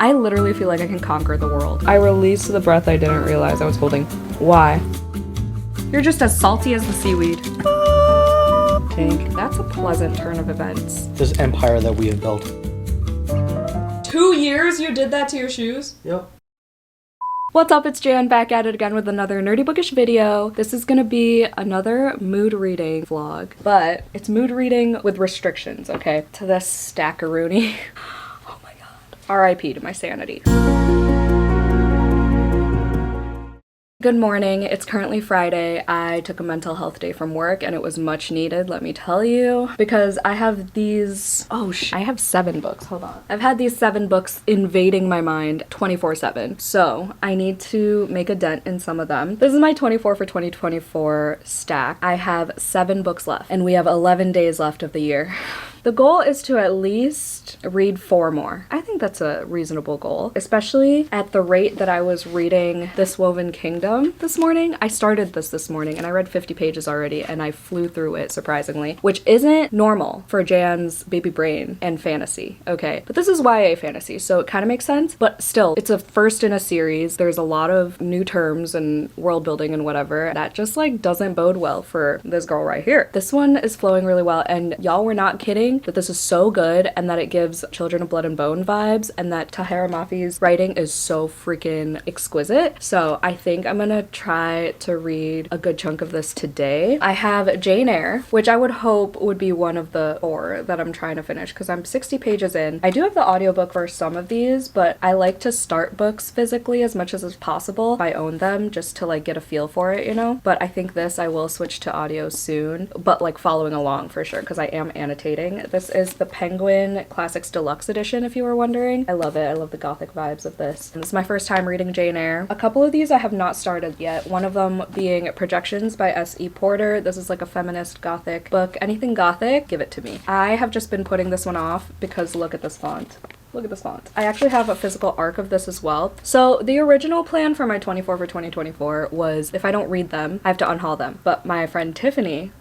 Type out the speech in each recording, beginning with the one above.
I literally feel like I can conquer the world. I released the breath I didn't realize I was holding. Why? You're just as salty as the seaweed. Tank. That's a pleasant turn of events. This empire that we have built. 2 years you did that to your shoes? Yep. What's up, it's Jan back at it again with another nerdy bookish video. This is gonna be another mood reading vlog, but it's mood reading with restrictions, okay? To this stackaroonie. Oh my god. RIP to my sanity. Good morning, it's currently Friday. I took a mental health day from work and it was much needed, let me tell you, because I have these, I have 7 books, hold on. I've had these 7 books invading my mind 24/7, so I need to make a dent in some of them. This is my 24 for 2024 stack. I have 7 books left and we have 11 days left of the year. The goal is to at least read 4 more. I think that's a reasonable goal, especially at the rate that I was reading This Woven Kingdom this morning. I started this morning and I read 50 pages already and I flew through it, surprisingly, which isn't normal for Jan's baby brain and fantasy, okay? But this is YA fantasy, so it kind of makes sense, but still, it's a first in a series. There's a lot of new terms and world building and whatever. That just like doesn't bode well for this girl right here. This one is flowing really well and y'all, we're not kidding that this is so good and that it gives Children of Blood and Bone vibes and that Tahereh Mafi's writing is so freaking exquisite. So I think I'm gonna try to read a good chunk of this today. I have Jane Eyre, which I would hope would be one of the 4 that I'm trying to finish because I'm 60 pages in. I do have the audiobook for some of these, but I like to start books physically as much as is possible if I own them, just to like get a feel for it, you know? But I think this I will switch to audio soon, but like following along for sure because I am annotating. This is the Penguin Classics Deluxe Edition, if you were wondering. I love it. I love the gothic vibes of this. And this is my first time reading Jane Eyre. A couple of these I have not started yet. One of them being Projections by S.E. Porter. This is like a feminist gothic book. Anything gothic, give it to me. I have just been putting this one off because look at this font. Look at this font. I actually have a physical arc of this as well. So the original plan for my 24 for 2024 was if I don't read them, I have to unhaul them. But my friend Tiffany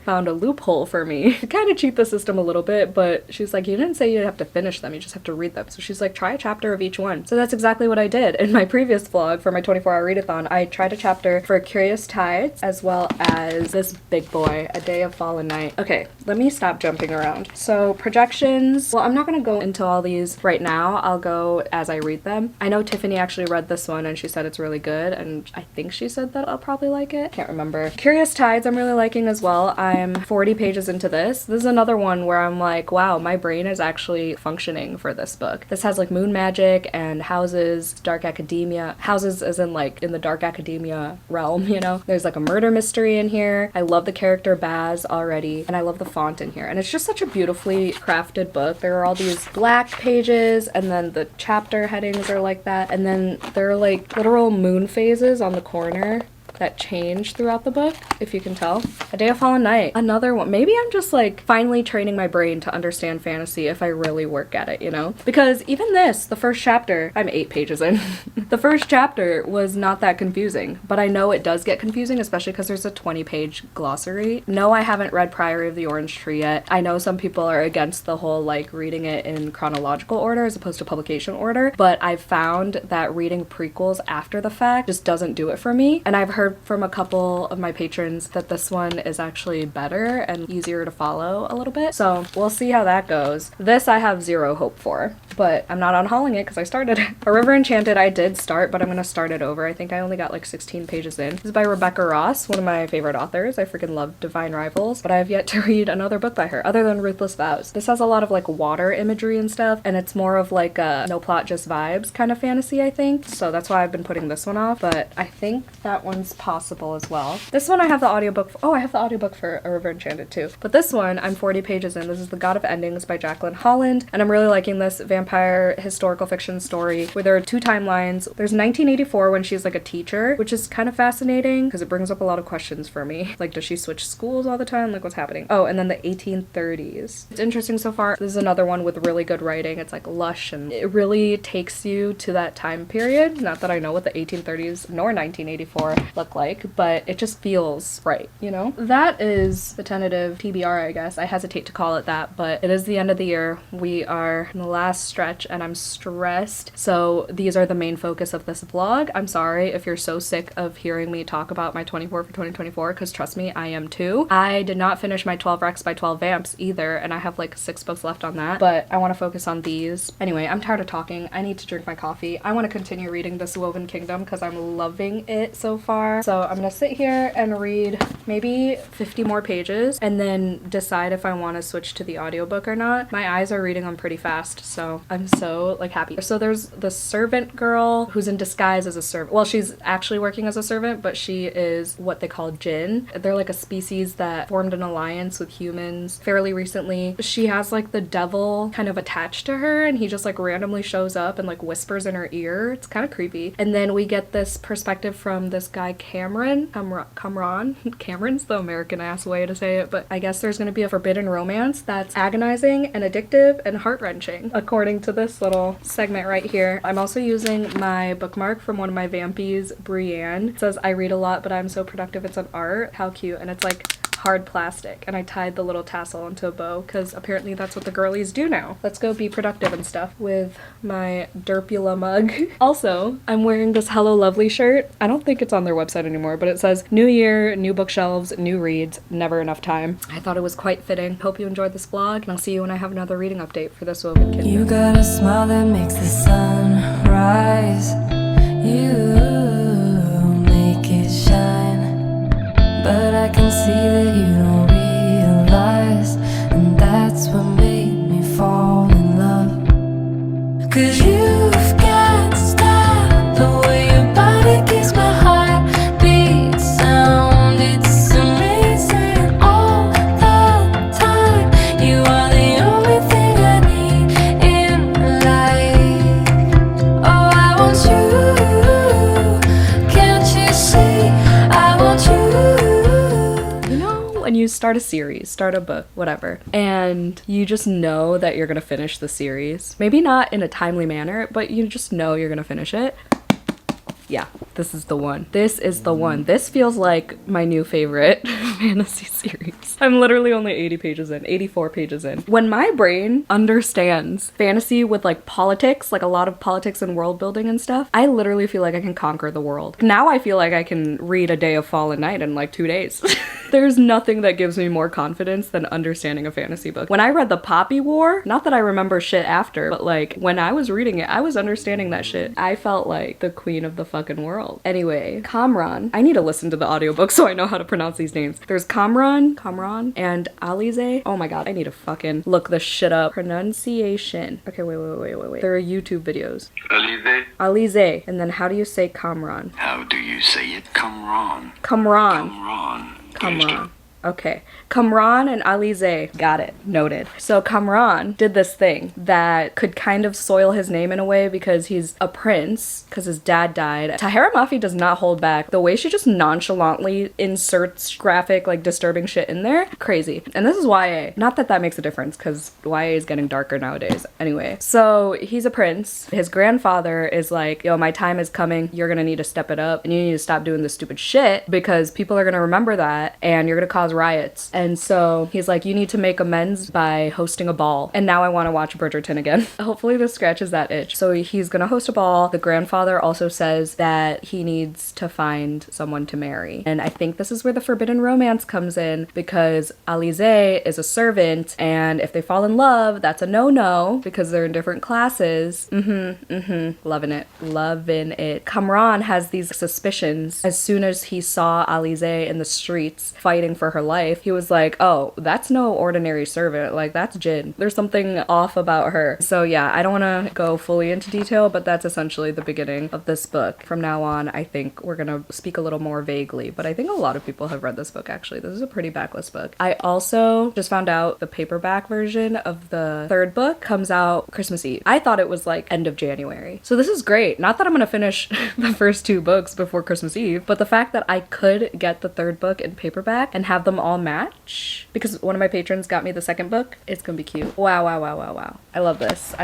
found a loophole for me to kind of cheat the system a little bit, but she's like, you didn't say you'd have to finish them, you just have to read them. So she's like, try a chapter of each one. So that's exactly what I did. In my previous vlog for my 24-hour readathon, I tried a chapter for Curious Tides as well as this big boy, A Day of Fallen Night. Okay, let me stop jumping around. So Projections, well, I'm not gonna go into all these right now. I'll go as I read them. I know Tiffany actually read this one and she said it's really good, and I think she said that I'll probably like it. Can't remember. Curious Tides I'm really liking as well. I'm 40 pages into this. This is another one where I'm like, wow, my brain is actually functioning for this book. This has like moon magic and houses, dark academia. Houses as in like in the dark academia realm, you know? There's like a murder mystery in here. I love the character Baz already, and I love the font in here. And it's just such a beautifully crafted book. There are all these black pages and then the chapter headings are like that, and then there are like literal moon phases on the corner that change throughout the book, if you can tell. A Day of Fallen Night, another one. Maybe I'm just like finally training my brain to understand fantasy if I really work at it, you know? Because even this, the first chapter, I'm 8 pages in. The first chapter was not that confusing, but I know it does get confusing, especially because there's a 20-page glossary. No, I haven't read Priory of the Orange Tree yet. I know some people are against the whole like reading it in chronological order as opposed to publication order, but I've found that reading prequels after the fact just doesn't do it for me. And I've heard from a couple of my patrons that this one is actually better and easier to follow a little bit. So we'll see how that goes. This I have 0 hope for, but I'm not unhauling it because I started it. A River Enchanted I did start, but I'm gonna start it over. I think I only got like 16 pages in. This is by Rebecca Ross, one of my favorite authors. I freaking love Divine Rivals, but I have yet to read another book by her other than Ruthless Vows. This has a lot of like water imagery and stuff, and it's more of like a no plot, just vibes kind of fantasy, I think. So that's why I've been putting this one off, but I think that one's possible as well. This one I have the audiobook for. Oh, I have the audiobook for A River Enchanted too. But this one, I'm 40 pages in. This is The God of Endings by Jacqueline Holland, and I'm really liking this vampire historical fiction story where there are 2 timelines. There's 1984 when she's like a teacher, which is kind of fascinating because it brings up a lot of questions for me. Like, does she switch schools all the time? Like, what's happening? Oh, and then the 1830s. It's interesting so far. This is another one with really good writing. It's like lush and it really takes you to that time period. Not that I know what the 1830s nor 1984 look like, but it just feels right, you know? That is the tentative TBR, I guess. I hesitate to call it that, but it is the end of the year. We are in the last stretch and I'm stressed. So these are the main focus of this vlog. I'm sorry if you're so sick of hearing me talk about my 24 for 2024, because trust me, I am too. I did not finish my 12 Recs by 12 Vamps either, and I have like 6 books left on that, but I want to focus on these. Anyway, I'm tired of talking. I need to drink my coffee. I want to continue reading this Woven Kingdom because I'm loving it so far. So I'm gonna sit here and read maybe 50 more pages and then decide if I want to switch to the audiobook or not. My eyes are reading them pretty fast, so I'm so like happy. So there's the servant girl who's in disguise as a servant. Well, she's actually working as a servant, but she is what they call Jinn. They're like a species that formed an alliance with humans fairly recently. She has like the devil kind of attached to her, and he just like randomly shows up and like whispers in her ear. It's kind of creepy. And then we get this perspective from this guy Cameron. Cameron's the American ass way to say it, but I guess there's gonna be a forbidden romance that's agonizing and addictive and heart-wrenching, according to this little segment right here. I'm also using my bookmark from one of my Vampies, Brienne. It says, "I read a lot, but I'm so productive it's an art." How cute. And it's like hard plastic, and I tied the little tassel into a bow because apparently that's what the girlies do now. Let's go be productive and stuff with my Derpula mug. Also, I'm wearing this Hello Lovely shirt. I don't think it's on their website anymore, but it says new year, new bookshelves, new reads, never enough time. I thought it was quite fitting. Hope you enjoyed this vlog, and I'll see you when I have another reading update for this Woven Kingdom. You got a smile that makes the sun rise. You make it shine, but I can see that you don't realize, and that's what made me fall in love. 'Cause you've got style, the way your body keeps my heart beat sound. It's amazing all the time. You are the only thing I need in life. Oh, I want you, can't you see? I want you. You know, when you start a series, start a book, whatever, and you just know that you're gonna finish the series. Maybe not in a timely manner, but you just know you're gonna finish it. Yeah, this is the one. This is the one. This feels like my new favorite fantasy series. I'm literally only 80 pages in, 84 pages in. When my brain understands fantasy with like politics, like a lot of politics and world building and stuff, I literally feel like I can conquer the world. Now I feel like I can read A Day of Fallen Night in like 2 days. There's nothing that gives me more confidence than understanding a fantasy book. When I read The Poppy War, not that I remember shit after, but like when I was reading it, I was understanding that shit. I felt like the queen of the fucking world. Anyway, Kamran. I need to listen to the audiobook so I know how to pronounce these names. There's Kamran, and Alize. Oh my god, I need to fucking look this shit up. Pronunciation. Okay, wait. There are YouTube videos. Alize. And then how do you say Kamran? How do you say it? Kamran. Okay. Kamran and Alize. Got it. Noted. So Kamran did this thing that could kind of soil his name in a way because he's a prince, because his dad died. Tahera Mafi does not hold back. The way she just nonchalantly inserts graphic, like, disturbing shit in there, crazy. And this is YA. Not that that makes a difference, because YA is getting darker nowadays. Anyway, so he's a prince. His grandfather is like, yo, my time is coming. You're gonna need to step it up, and you need to stop doing this stupid shit, because people are gonna remember that, and you're gonna cause riots. And so he's like, you need to make amends by hosting a ball. And now I want to watch Bridgerton again. Hopefully this scratches that itch. So he's gonna host a ball. The grandfather also says that he needs to find someone to marry. And I think this is where the forbidden romance comes in, because Alize is a servant, and if they fall in love, that's a no-no, because they're in different classes. Loving it. Kamran has these suspicions. As soon as he saw Alize in the streets fighting for her life, he was like, oh, that's no ordinary servant, like that's Jinn. There's something off about her. So yeah, I don't want to go fully into detail, but that's essentially the beginning of this book. From now on, I think we're gonna speak a little more vaguely, but I think a lot of people have read this book actually. This is a pretty backlist book. I also just found out the paperback version of the third book comes out Christmas Eve. I thought it was like end of January. So this is great. Not that I'm gonna finish the first 2 books before Christmas Eve, but the fact that I could get the third book in paperback and have them all match, because one of my patrons got me the second book, it's gonna be cute. Wow. I love this.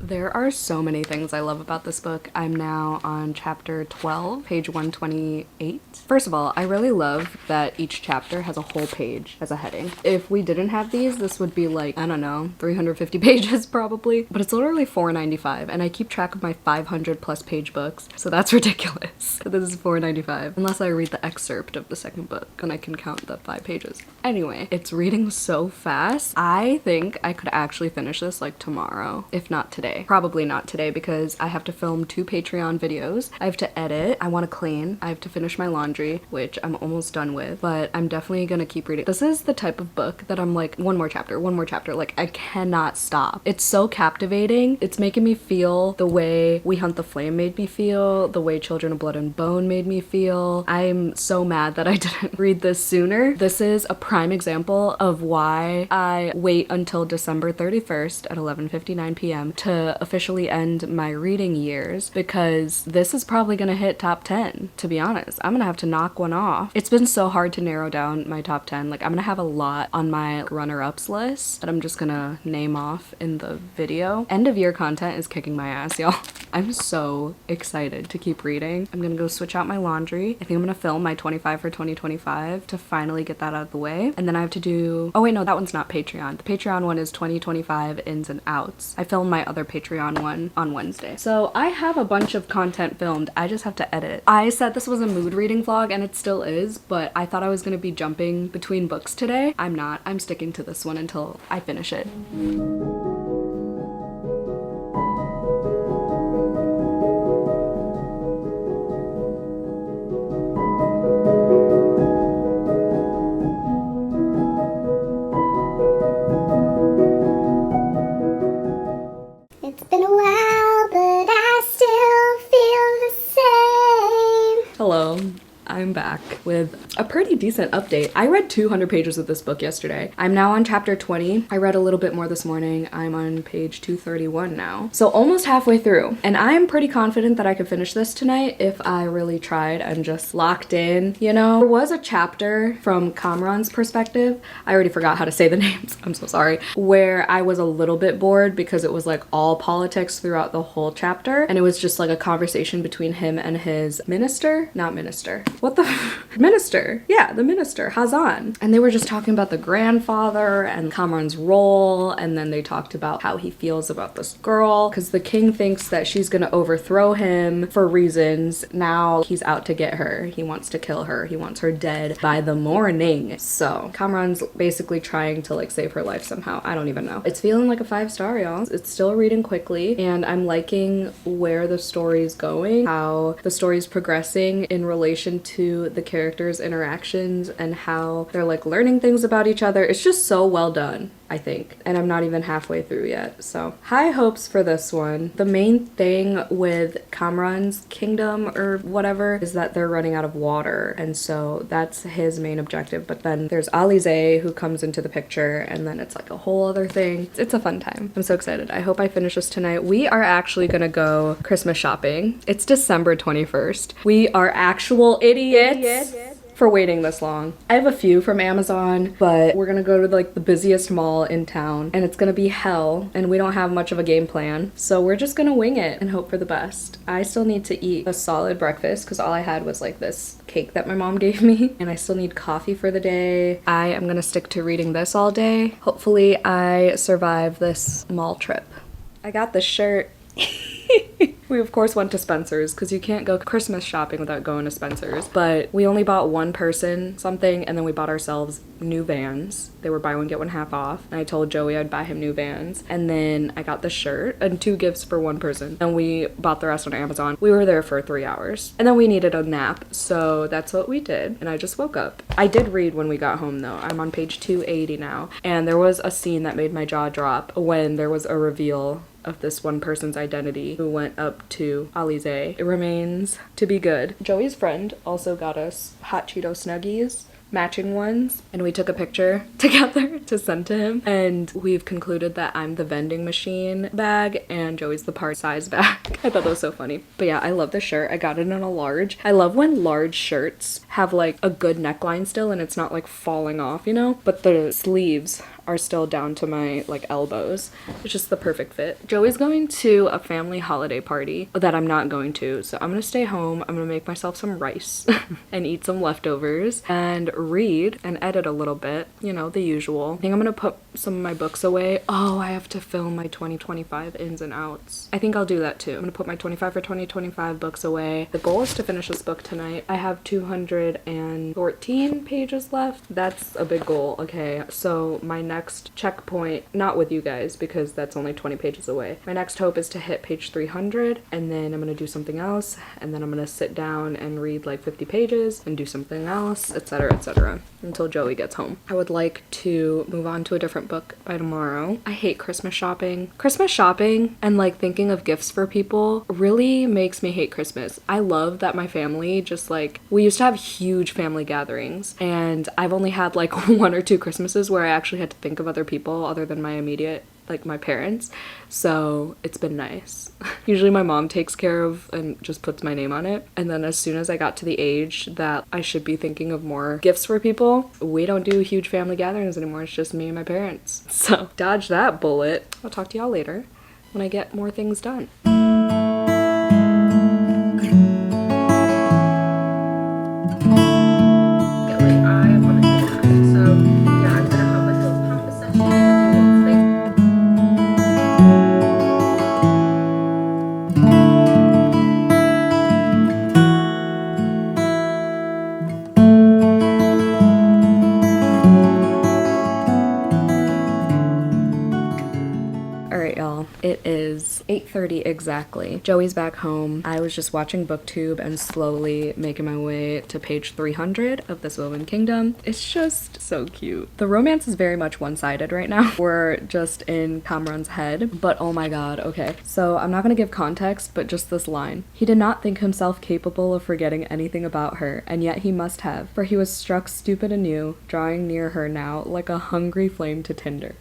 There are so many things I love about this book. I'm now on chapter 12, page 128. First of all, I really love that each chapter has a whole page as a heading. If we didn't have these, this would be like, I don't know, 350 pages probably, but it's literally $4.95, and I keep track of my 500 plus page books, so that's ridiculous. This is $4.95, unless I read the excerpt of the second book, and I can count the 5 pages. Anyway, it's reading so fast. I think I could actually finish this like tomorrow, if not today. Probably not today because I have to film 2 Patreon videos. I have to edit, I want to clean, I have to finish my laundry, which I'm almost done with, but I'm definitely gonna keep reading. This is the type of book that I'm like, one more chapter, like I cannot stop. It's so captivating. It's making me feel the way We Hunt the Flame made me feel, the way Children of Blood and Bone made me feel. I'm so mad that I didn't read this sooner. This is a prime example of why I wait until December 31st at 11:59 p.m. to officially end my reading years, because this is probably gonna hit top 10, to be honest. I'm gonna have to knock one off. It's been so hard to narrow down my top 10. Like, I'm gonna have a lot on my runner-ups list that I'm just gonna name off in the video. End of year content is kicking my ass, y'all. I'm so excited to keep reading. I'm gonna go switch out my laundry. I think I'm gonna film my 25 for 2025 to finally get that out of the way. And then I have to do, oh wait, no, that one's not Patreon. The Patreon one is 2025 ins and outs. I filmed my other Patreon one on Wednesday. So I have a bunch of content filmed. I just have to edit. I said this was a mood reading vlog, and it still is, but I thought I was gonna be jumping between books today. I'm not. I'm sticking to this one until I finish it. It's been a while, but I still feel the same. Hello. I'm back with a pretty decent update. I read 200 pages of this book yesterday. I'm now on chapter 20. I read a little bit more this morning. I'm on page 231 now. So almost halfway through. And I'm pretty confident that I could finish this tonight if I really tried and just locked in, you know? There was a chapter from Kamran's perspective. I already forgot how to say the names. I'm so sorry. Where I was a little bit bored because it was like all politics throughout the whole chapter. And it was just like a conversation between him and his minister. Not minister. What the minister? Yeah, the minister, Hazan. And they were just talking about the grandfather and Kamran's role, and then they talked about how he feels about this girl, because the king thinks that she's gonna overthrow him for reasons. Now he's out to get her. He wants to kill her. He wants her dead by the morning. So Kamran's basically trying to like save her life somehow. I don't even know. It's feeling like a 5-star, y'all. It's still reading quickly, and I'm liking where the story's going, how the story's progressing in relation to the characters' interactions and how they're like learning things about each other. It's just so well done, I think. And I'm not even halfway through yet. So high hopes for this one. The main thing with Kamran's kingdom or whatever is that they're running out of water. And so that's his main objective. But then there's Alize who comes into the picture, and then it's like a whole other thing. It's a fun time. I'm so excited. I hope I finish this tonight. We are actually gonna go Christmas shopping. It's December 21st. We are actual idiots for waiting this long. I have a few from Amazon, but we're gonna go to like the busiest mall in town, and it's gonna be hell, and we don't have much of a game plan, so we're just gonna wing it and hope for the best. I still need to eat a solid breakfast because all I had was like this cake that my mom gave me, and I still need coffee for the day. I am gonna stick to reading this all day. Hopefully I survive this mall trip. I got this shirt. We of course went to Spencer's because you can't go Christmas shopping without going to Spencer's, but we only bought one person something, and then we bought ourselves new Vans. They were buy one get one half off, and I told Joey I'd buy him new Vans, and then I got the shirt and 2 gifts for one person, and we bought the rest on Amazon. We were there for 3 hours, and then we needed a nap, so that's what we did, and I just woke up. I did read when we got home though. I'm on page 280 now, and there was a scene that made my jaw drop when there was a reveal of this one person's identity who went up to Alize. It remains to be good. Joey's friend also got us hot Cheeto Snuggies, matching ones, and we took a picture together to send to him, and we've concluded that I'm the vending machine bag and Joey's the part size bag. I thought that was so funny. But yeah, I love this shirt. I got it in a large. I love when large shirts have like a good neckline still and it's not like falling off, you know? But the sleeves are still down to my like elbows. It's just the perfect fit. Joey's going to a family holiday party that I'm not going to, so I'm gonna stay home. I'm gonna make myself some rice and eat some leftovers and read and edit a little bit, you know, the usual. I think I'm gonna put some of my books away. Oh, I have to film my 2025 ins and outs. I think I'll do that too. I'm gonna put my 25 for 2025 books away. The goal is to finish this book tonight. I have 214 pages left. That's a big goal. Okay, so my next checkpoint, not with you guys because that's only 20 pages away. My next hope is to hit page 300, and then I'm gonna do something else, and then I'm gonna sit down and read like 50 pages and do something else, etc., until Joey gets home. I would like to move on to a different book by tomorrow. I hate Christmas shopping. Christmas shopping and like thinking of gifts for people really makes me hate Christmas. I love that my family just like, we used to have huge family gatherings, and I've only had like 1 or 2 Christmases where I actually had to think of other people other than my immediate, like my parents. So it's been nice. Usually my mom takes care of and just puts my name on it. And then as soon as I got to the age that I should be thinking of more gifts for people, we don't do huge family gatherings anymore. It's just me and my parents. So dodge that bullet. I'll talk to y'all later when I get more things done. It is 8:30 exactly. Joey's back home. I was just watching BookTube and slowly making my way to page 300 of This Woven Kingdom. It's just so cute. The romance is very much one-sided right now. We're just in Kamran's head, but oh my god, okay. So I'm not gonna give context, but just this line. He did not think himself capable of forgetting anything about her, and yet he must have, for he was struck stupid anew, drawing near her now like a hungry flame to tinder.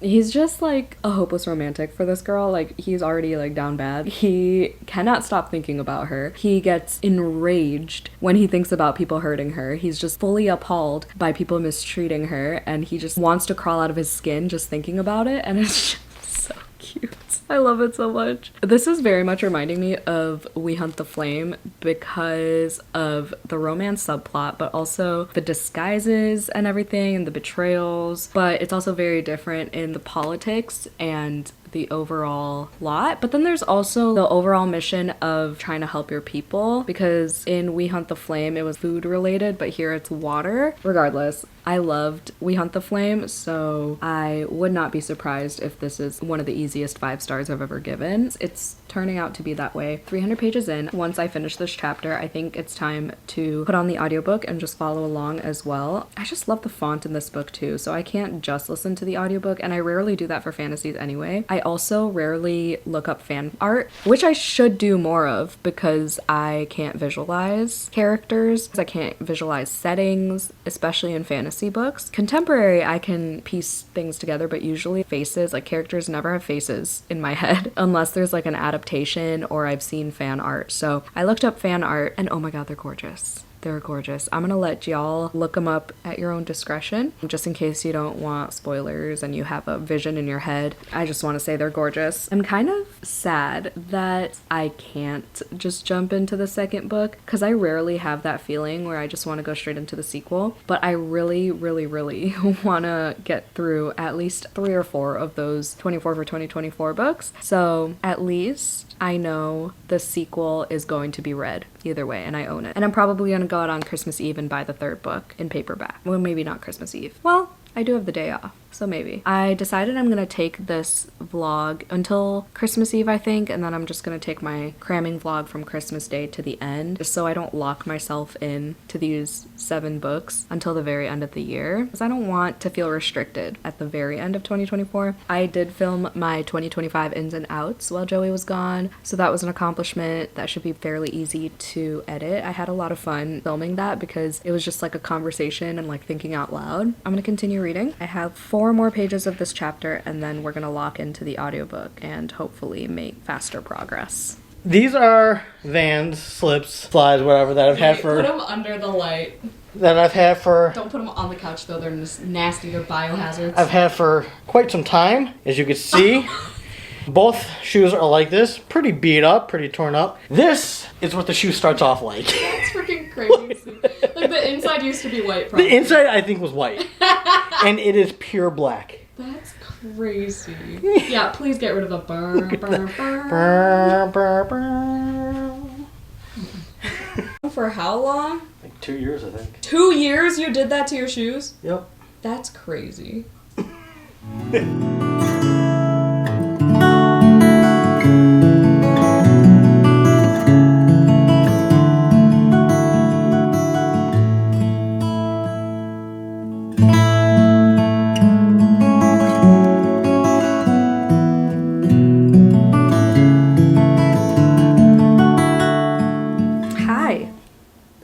He's just like a hopeless romantic for this girl. Like, he's already like down bad. He cannot stop thinking about her. He gets enraged when he thinks about people hurting her. He's just fully appalled by people mistreating her, and he just wants to crawl out of his skin just thinking about it, and it's just so cute. I love it so much. This is very much reminding me of We Hunt the Flame because of the romance subplot, but also the disguises and everything and the betrayals. But it's also very different in the politics and the overall lot. But then there's also the overall mission of trying to help your people, because in We Hunt the Flame it was food related, but here it's water. Regardless, I loved We Hunt the Flame, so I would not be surprised if this is one of the easiest 5 stars I've ever given. It's turning out to be that way. 300 pages in. Once I finish this chapter, I think it's time to put on the audiobook and just follow along as well. I just love the font in this book too, so I can't just listen to the audiobook, and I rarely do that for fantasies anyway. I also rarely look up fan art, which I should do more of because I can't visualize characters. I can't visualize settings, especially in fantasy books. Contemporary, I can piece things together, but usually faces, like characters never have faces in my head unless there's like an adaptation or I've seen fan art. So I looked up fan art and oh my god, they're gorgeous. They're gorgeous. I'm gonna let y'all look them up at your own discretion, just in case you don't want spoilers and you have a vision in your head. I just want to say they're gorgeous. I'm kind of sad that I can't just jump into the second book, because I rarely have that feeling where I just want to go straight into the sequel, but I really want to get through at least 3 or 4 of those 24 for 2024 books. So at least I know the sequel is going to be read either way, and I own it. And I'm probably gonna go out on Christmas Eve and buy the 3rd book in paperback. Well, maybe not Christmas Eve. Well, I do have the day off, so maybe. I decided I'm gonna take this vlog until Christmas Eve, I think, and then I'm just gonna take my cramming vlog from Christmas Day to the end, just so I don't lock myself in to these 7 books until the very end of the year, because I don't want to feel restricted at the very end of 2024. I did film my 2025 ins and outs while Joey was gone, so that was an accomplishment. That should be fairly easy to edit. I had a lot of fun filming that because it was just like a conversation and like thinking out loud. I'm gonna continue reading. I have 4 more pages of this chapter, and then we're gonna lock into the audiobook and hopefully make faster progress. These are Vans, slips, slides, whatever that I've had Put for them under the light. that I've had for Don't put them on the couch though. They're just nasty. They're biohazards. I've had for quite some time, as you can see. Both shoes are like this, pretty beat up, pretty torn up. This is what the shoe starts off like. That's freaking crazy. Like the inside used to be white. Probably. The inside I think was white, and it is pure black. That's crazy. Yeah, please get rid of the burr, burr, burr. Brr, brr, brr. For how long? Like 2 years, I think. 2 years you did that to your shoes? Yep. That's crazy.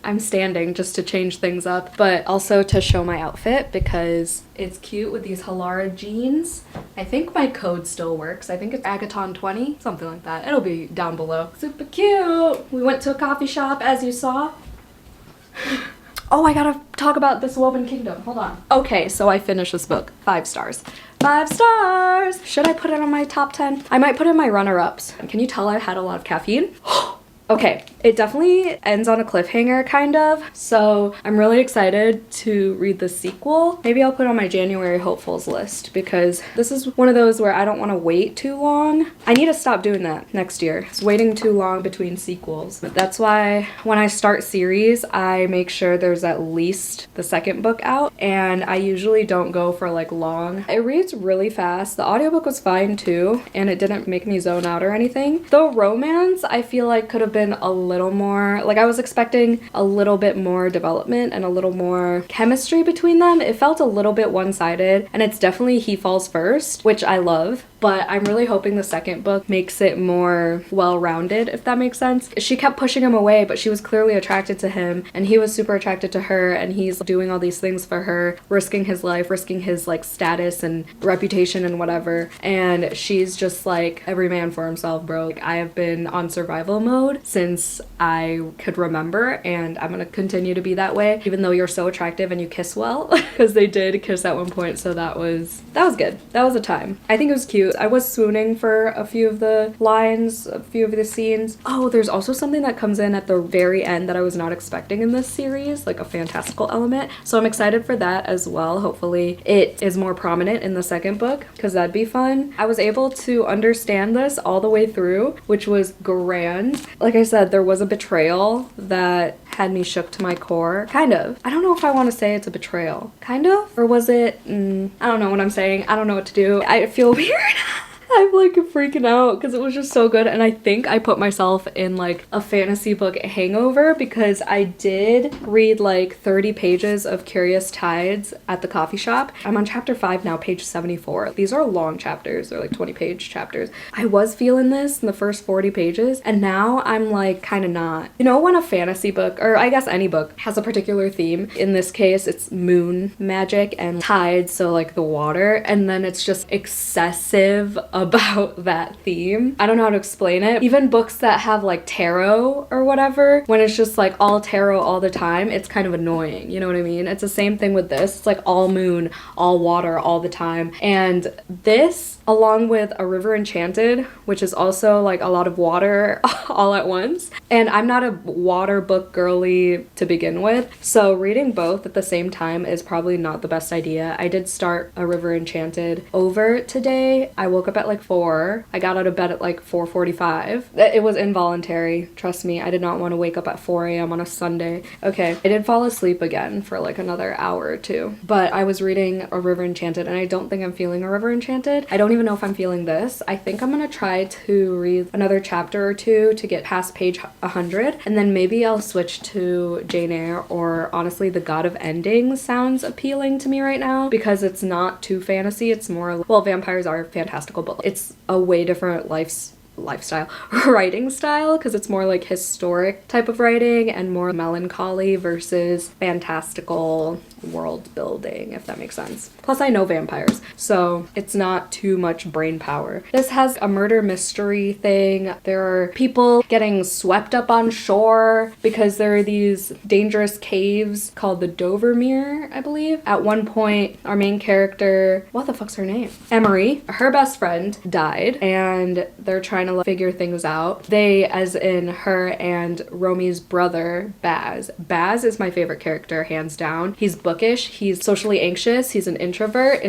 I'm standing just to change things up, but also to show my outfit because it's cute with these Halara jeans. I think my code still works. I think it's agaton 20, something like that. It'll be down below. Super cute. We went to a coffee shop, as you saw. Oh, I gotta talk about this Woven Kingdom. Hold on. Okay, so I finished this book. 5 stars. 5 stars! Should I put it on my top 10? I might put it in my runner-ups. Can you tell I had a lot of caffeine? Okay, it definitely ends on a cliffhanger, kind of. So I'm really excited to read the sequel. Maybe I'll put it on my January hopefuls list because this is one of those where I don't want to wait too long. I need to stop doing that next year. It's waiting too long between sequels. But that's why when I start series, I make sure there's at least the second book out. And I usually don't go for like long. It reads really fast. The audiobook was fine too. And it didn't make me zone out or anything. The romance, I feel like could have been a little more, like I was expecting a little bit more development and a little more chemistry between them. It felt a little bit one-sided, and it's definitely he falls first, which I love. But I'm really hoping the second book makes it more well-rounded, if that makes sense. She kept pushing him away, but she was clearly attracted to him, and he was super attracted to her, and he's doing all these things for her, risking his life, risking his like status and reputation and whatever. And she's just like, every man for himself, bro. Like, I have been on survival mode since I could remember, and I'm gonna continue to be that way, even though you're so attractive and you kiss well, because they did kiss at one point, so that was good. That was a time. I think it was cute. I was swooning for a few of the lines, a few of the scenes. Oh, there's also something that comes in at the very end that I was not expecting in this series, like a fantastical element. So I'm excited for that as well. Hopefully it is more prominent in the second book, because that'd be fun. I was able to understand this all the way through, which was grand. Like I said, there was a betrayal that had me shook to my core. Kind of. I don't know if I want to say it's a betrayal. Kind of? Or was it? I don't know what I'm saying. I don't know what to do. I feel weird. I'm like freaking out because it was just so good, and I think I put myself in like a fantasy book hangover because I did read like 30 pages of Curious Tides at the coffee shop. I'm on chapter 5 now, page 74. These are long chapters. They're like 20-page chapters. I was feeling this in the first 40 pages, and now I'm like kind of not. You know when a fantasy book, or I guess any book, has a particular theme, in this case it's moon magic and tides, so like the water, and then it's just excessive about that theme. I don't know how to explain it. Even books that have like tarot or whatever, when it's just like all tarot all the time, it's kind of annoying, you know what I mean? It's the same thing with this. It's like all moon, all water all the time. And this, along with A River Enchanted, which is also like a lot of water all at once. And I'm not a water book girly to begin with, so reading both at the same time is probably not the best idea. I did start A River Enchanted over today. I woke up at like 4. I got out of bed at like 4:45. It was involuntary, trust me. I did not want to wake up at 4 a.m. on a Sunday. Okay, I did fall asleep again for like another hour or two, but I was reading A River Enchanted, and I don't think I'm feeling A River Enchanted. I don't even know if I'm feeling this. I think I'm gonna try to read another chapter or two to get past page 100, and then maybe I'll switch to Jane Eyre, or honestly The God of Endings sounds appealing to me right now because it's not too fantasy. It's more, well, vampires are fantastical, but it's a way different lifestyle writing style, because it's more like historic type of writing and more melancholy versus fantastical world building, if that makes sense. Plus I know vampires, so it's not too much brain power. This has a murder mystery thing. There are people getting swept up on shore because there are these dangerous caves called the Dovermere, I believe. At one point, our main character, what the fuck's her name? Emery, her best friend, died, and they're trying to figure things out. They, as in her and Romy's brother, Baz. Baz is my favorite character, hands down. He's bookish, he's socially anxious, he's an introvert.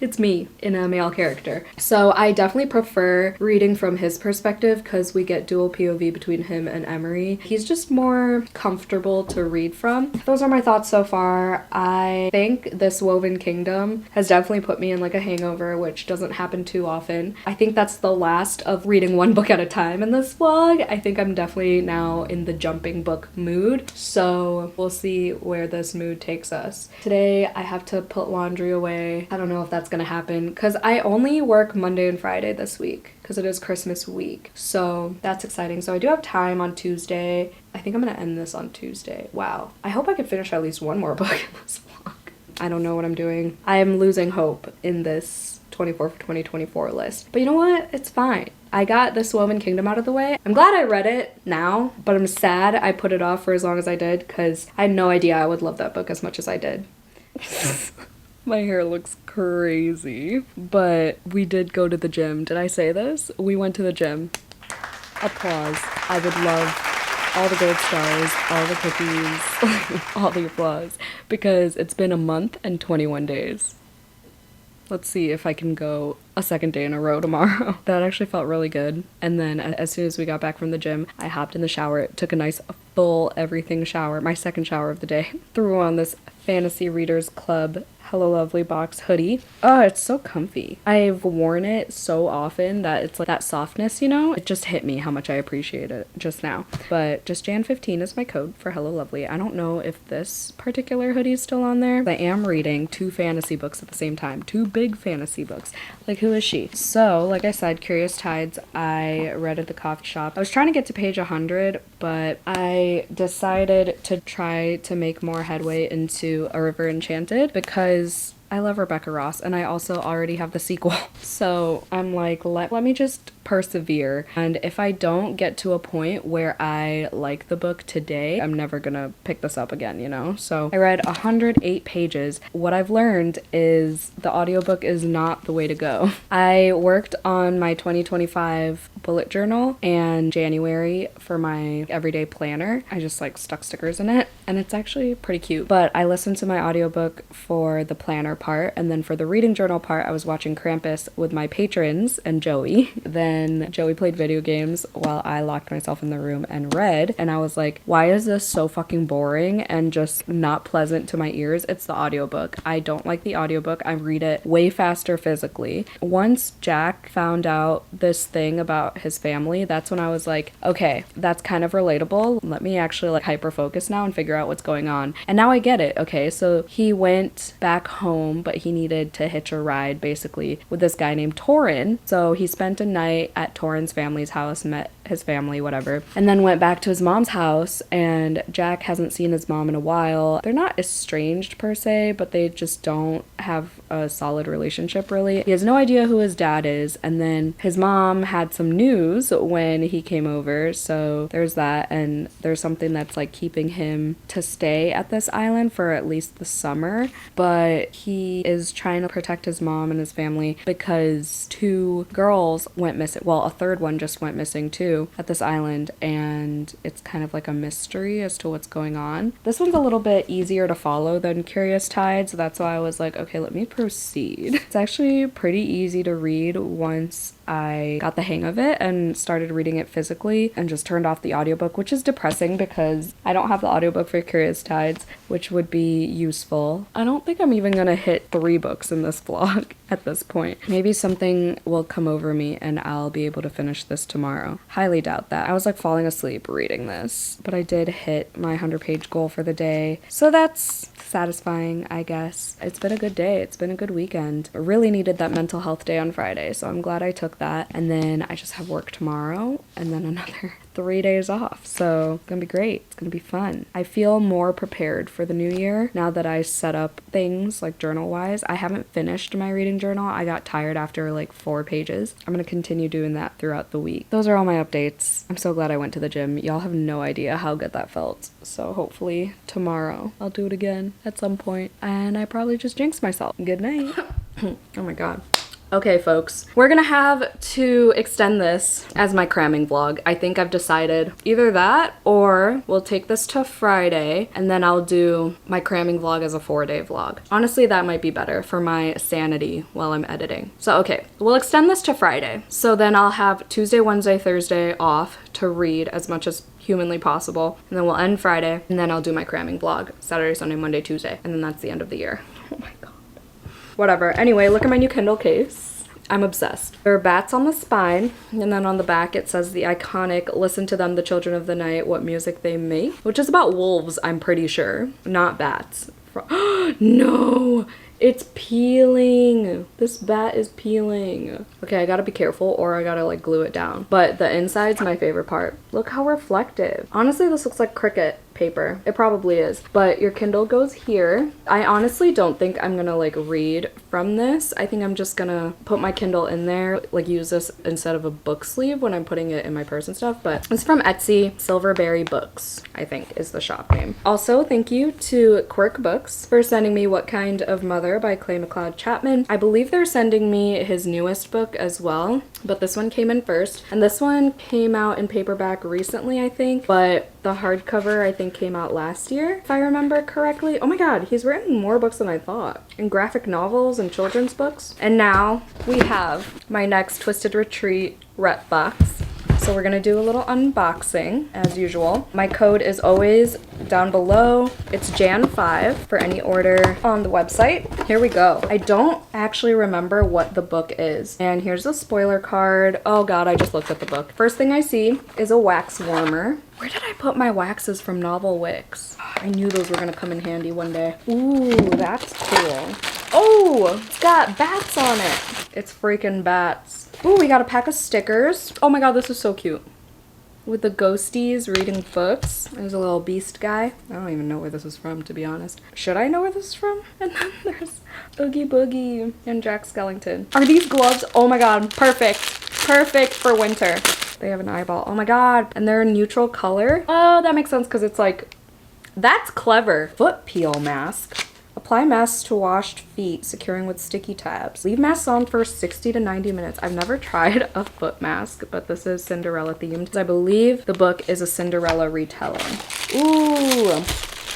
It's me in a male character. So I definitely prefer reading from his perspective because we get dual POV between him and Emery. He's just more comfortable to read from. Those are my thoughts so far. I think this Woven Kingdom has definitely put me in like a hangover, which doesn't happen too often. I think that's the last of reading one book at a time in this vlog. I think I'm definitely now in the jumping book mood. So we'll see where this mood takes us. Today I have to put laundry away. I don't know if that's gonna happen because I only work Monday and Friday this week because it is Christmas week. So that's exciting. So I do have time on Tuesday. I think I'm gonna end this on Tuesday. Wow. I hope I can finish at least one more book in this vlog. I don't know what I'm doing. I am losing hope in this 24 for 2024 list. But you know what? It's fine. I got this Woven Kingdom out of the way. I'm glad I read it now, but I'm sad I put it off for as long as I did because I had no idea I would love that book as much as I did. My hair looks crazy, but we did go to the gym. Did I say this? We went to the gym. Applause. I would love all the gold stars, all the cookies, all the applause, because it's been a month and 21 days. Let's see if I can go a second day in a row tomorrow. That actually felt really good. And then as soon as we got back from the gym, I hopped in the shower, took a nice full everything shower, my second shower of the day, threw on this Fantasy Readers Club Hellolovelybox hoodie. Oh, it's so comfy. I've worn it so often that it's like that softness, you know? It just hit me how much I appreciate it just now. But just Jan 15 is my code for Hello Lovely. I don't know if this particular hoodie is still on there. I am reading 2 fantasy books at the same time. 2 big fantasy books. Like, who is she? So, like I said, Curious Tides, I read at the coffee shop. I was trying to get to page 100, but I decided to try to make more headway into A River Enchanted because I love Rebecca Ross and I also already have the sequel. So I'm like, let me just persevere. And if I don't get to a point where I like the book today, I'm never gonna pick this up again, you know? So I read 108 pages. What I've learned is the audiobook is not the way to go. I worked on my 2025 bullet journal and January for my everyday planner. I just like stuck stickers in it and it's actually pretty cute. But I listened to my audiobook for the planner part, and then for the reading journal part I was watching Krampus with my patrons and Joey. Then Joey played video games while I locked myself in the room and read, and I was like, why is this so fucking boring and just not pleasant to my ears? It's the audiobook. I don't like the audiobook. I read it way faster physically. Once Jack found out this thing about his family, that's when I was like, okay, that's kind of relatable. Let me actually like hyper focus now and figure out what's going on. And now I get it. Okay, so he went back home, but he needed to hitch a ride basically with this guy named Torin. So he spent a night at Torin's family's house, met his family, whatever, and then went back to his mom's house, and Jack hasn't seen his mom in a while. They're not estranged per se, but they just don't have a solid relationship really. He has no idea who his dad is, and then his mom had some news when he came over, so there's that, and there's something that's like keeping him to stay at this island for at least the summer, but he is trying to protect his mom and his family because 2 girls went missing. Well, a third one just went missing too at this island, and it's kind of like a mystery as to what's going on. This one's a little bit easier to follow than Curious Tides, so that's why I was like, okay, let me proceed. It's actually pretty easy to read once I got the hang of it and started reading it physically and just turned off the audiobook, which is depressing because I don't have the audiobook for Curious Tides, which would be useful. I don't think I'm even gonna hit 3 books in this vlog at this point. Maybe something will come over me and I'll be able to finish this tomorrow. Highly doubt that. I was like falling asleep reading this, but I did hit my 100-page goal for the day, so that's satisfying, I guess. It's been a good day. It's been a good weekend. I really needed that mental health day on Friday, so I'm glad I took like that. And then I just have work tomorrow and then another 3 days off. So it's gonna be great. It's gonna be fun. I feel more prepared for the new year now that I set up things like journal wise. I haven't finished my reading journal. I got tired after like 4 pages. I'm gonna continue doing that throughout the week. Those are all my updates. I'm so glad I went to the gym. Y'all have no idea how good that felt. So hopefully tomorrow I'll do it again at some point. And I probably just jinxed myself. Good night. Oh my god. Okay, folks, we're gonna have to extend this as my cramming vlog. I think I've decided either that or we'll take this to Friday and then I'll do my cramming vlog as a 4-day vlog. Honestly, that might be better for my sanity while I'm editing. So, okay, we'll extend this to Friday. So then I'll have Tuesday, Wednesday, Thursday off to read as much as humanly possible. And then we'll end Friday and then I'll do my cramming vlog Saturday, Sunday, Monday, Tuesday. And then that's the end of the year. Oh my god. Whatever. Anyway, look at my new Kindle case. I'm obsessed. There are bats on the spine, and then on the back it says the iconic "Listen to them, the children of the night, what music they make," which is about wolves, I'm pretty sure, not bats. No! It's peeling. This bat is peeling. Okay, I gotta be careful or I gotta like glue it down. But the inside's my favorite part. Look how reflective. Honestly, this looks like Cricut paper. It probably is. But your Kindle goes here. I honestly don't think I'm gonna like read from this. I think I'm just gonna put my Kindle in there, like use this instead of a book sleeve when I'm putting it in my purse and stuff. But it's from Etsy. Silverberry Books, I think is the shop name. Also, thank you to Quirk Books for sending me What Kind of Mother by Clay McLeod Chapman. I believe they're sending me his newest book as well, but this one came in first. And this one came out in paperback recently, I think, but the hardcover I think came out last year, if I remember correctly. Oh my god, he's written more books than I thought. And graphic novels and children's books. And now we have my next Twisted Retreat rep box. So we're gonna do a little unboxing as usual. My code is always down below. It's Jan5 for any order on the website. Here we go. I don't actually remember what the book is. And here's a spoiler card. Oh god, I just looked at the book. First thing I see is a wax warmer. Where did I put my waxes from Novel Wicks? I knew those were gonna come in handy one day. Ooh, that's cool. Oh, it's got bats on it. It's freaking bats. Ooh, we got a pack of stickers. Oh my god, this is so cute. With the ghosties reading books. There's a little beast guy. I don't even know where this is from, to be honest. Should I know where this is from? And then there's Oogie Boogie and Jack Skellington. Are these gloves? Oh my god, perfect. Perfect for winter. They have an eyeball. Oh my god. And they're a neutral color. Oh, that makes sense because it's like, that's clever. Foot peel mask. Apply masks to washed feet, securing with sticky tabs. Leave masks on for 60 to 90 minutes. I've never tried a foot mask, but this is Cinderella themed. I believe the book is a Cinderella retelling. Ooh,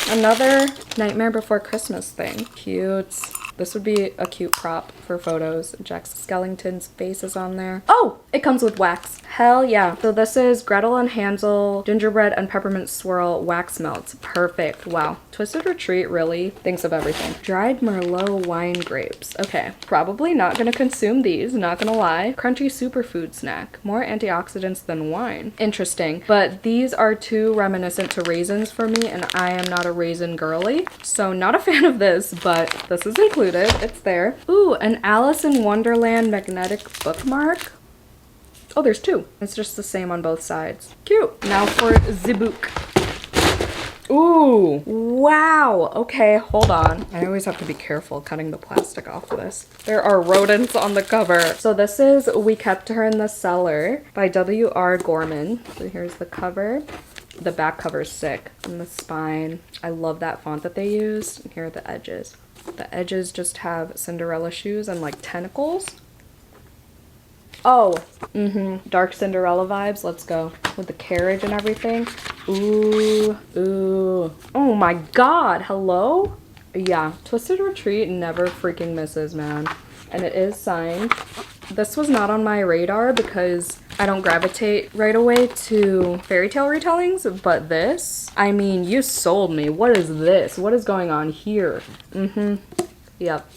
another Nightmare Before Christmas thing. Cute. This would be a cute prop for photos. Jack Skellington's face is on there. Oh, it comes with wax. Hell yeah. So this is Gretel and Hansel gingerbread and peppermint swirl wax melts. Perfect. Wow. Twisted Retreat really thinks of everything. Dried Merlot wine grapes. Okay. Probably not gonna consume these, not gonna lie. Crunchy superfood snack. More antioxidants than wine. Interesting. But these are too reminiscent to raisins for me, and I am not a raisin girly. So not a fan of this, but this is included. It's there. Ooh, an Alice in Wonderland magnetic bookmark. Oh, there's two. It's just the same on both sides. Cute. Now for the book. Ooh, wow. Okay, hold on. I always have to be careful cutting the plastic off of this. There are rodents on the cover. So this is We Kept Her in the Cellar by W.R. Gorman. So here's the cover. The back cover is sick. And the spine. I love that font that they used. And here are the edges. The edges just have Cinderella shoes and like tentacles. Oh, dark Cinderella vibes. Let's go. With the carriage and everything. Ooh, ooh. Oh my god, hello? Yeah, Twisted Retreat never freaking misses, man. And it is signed. This was not on my radar because I don't gravitate right away to fairy tale retellings, but this, I mean, you sold me. What is this? What is going on here? Yep.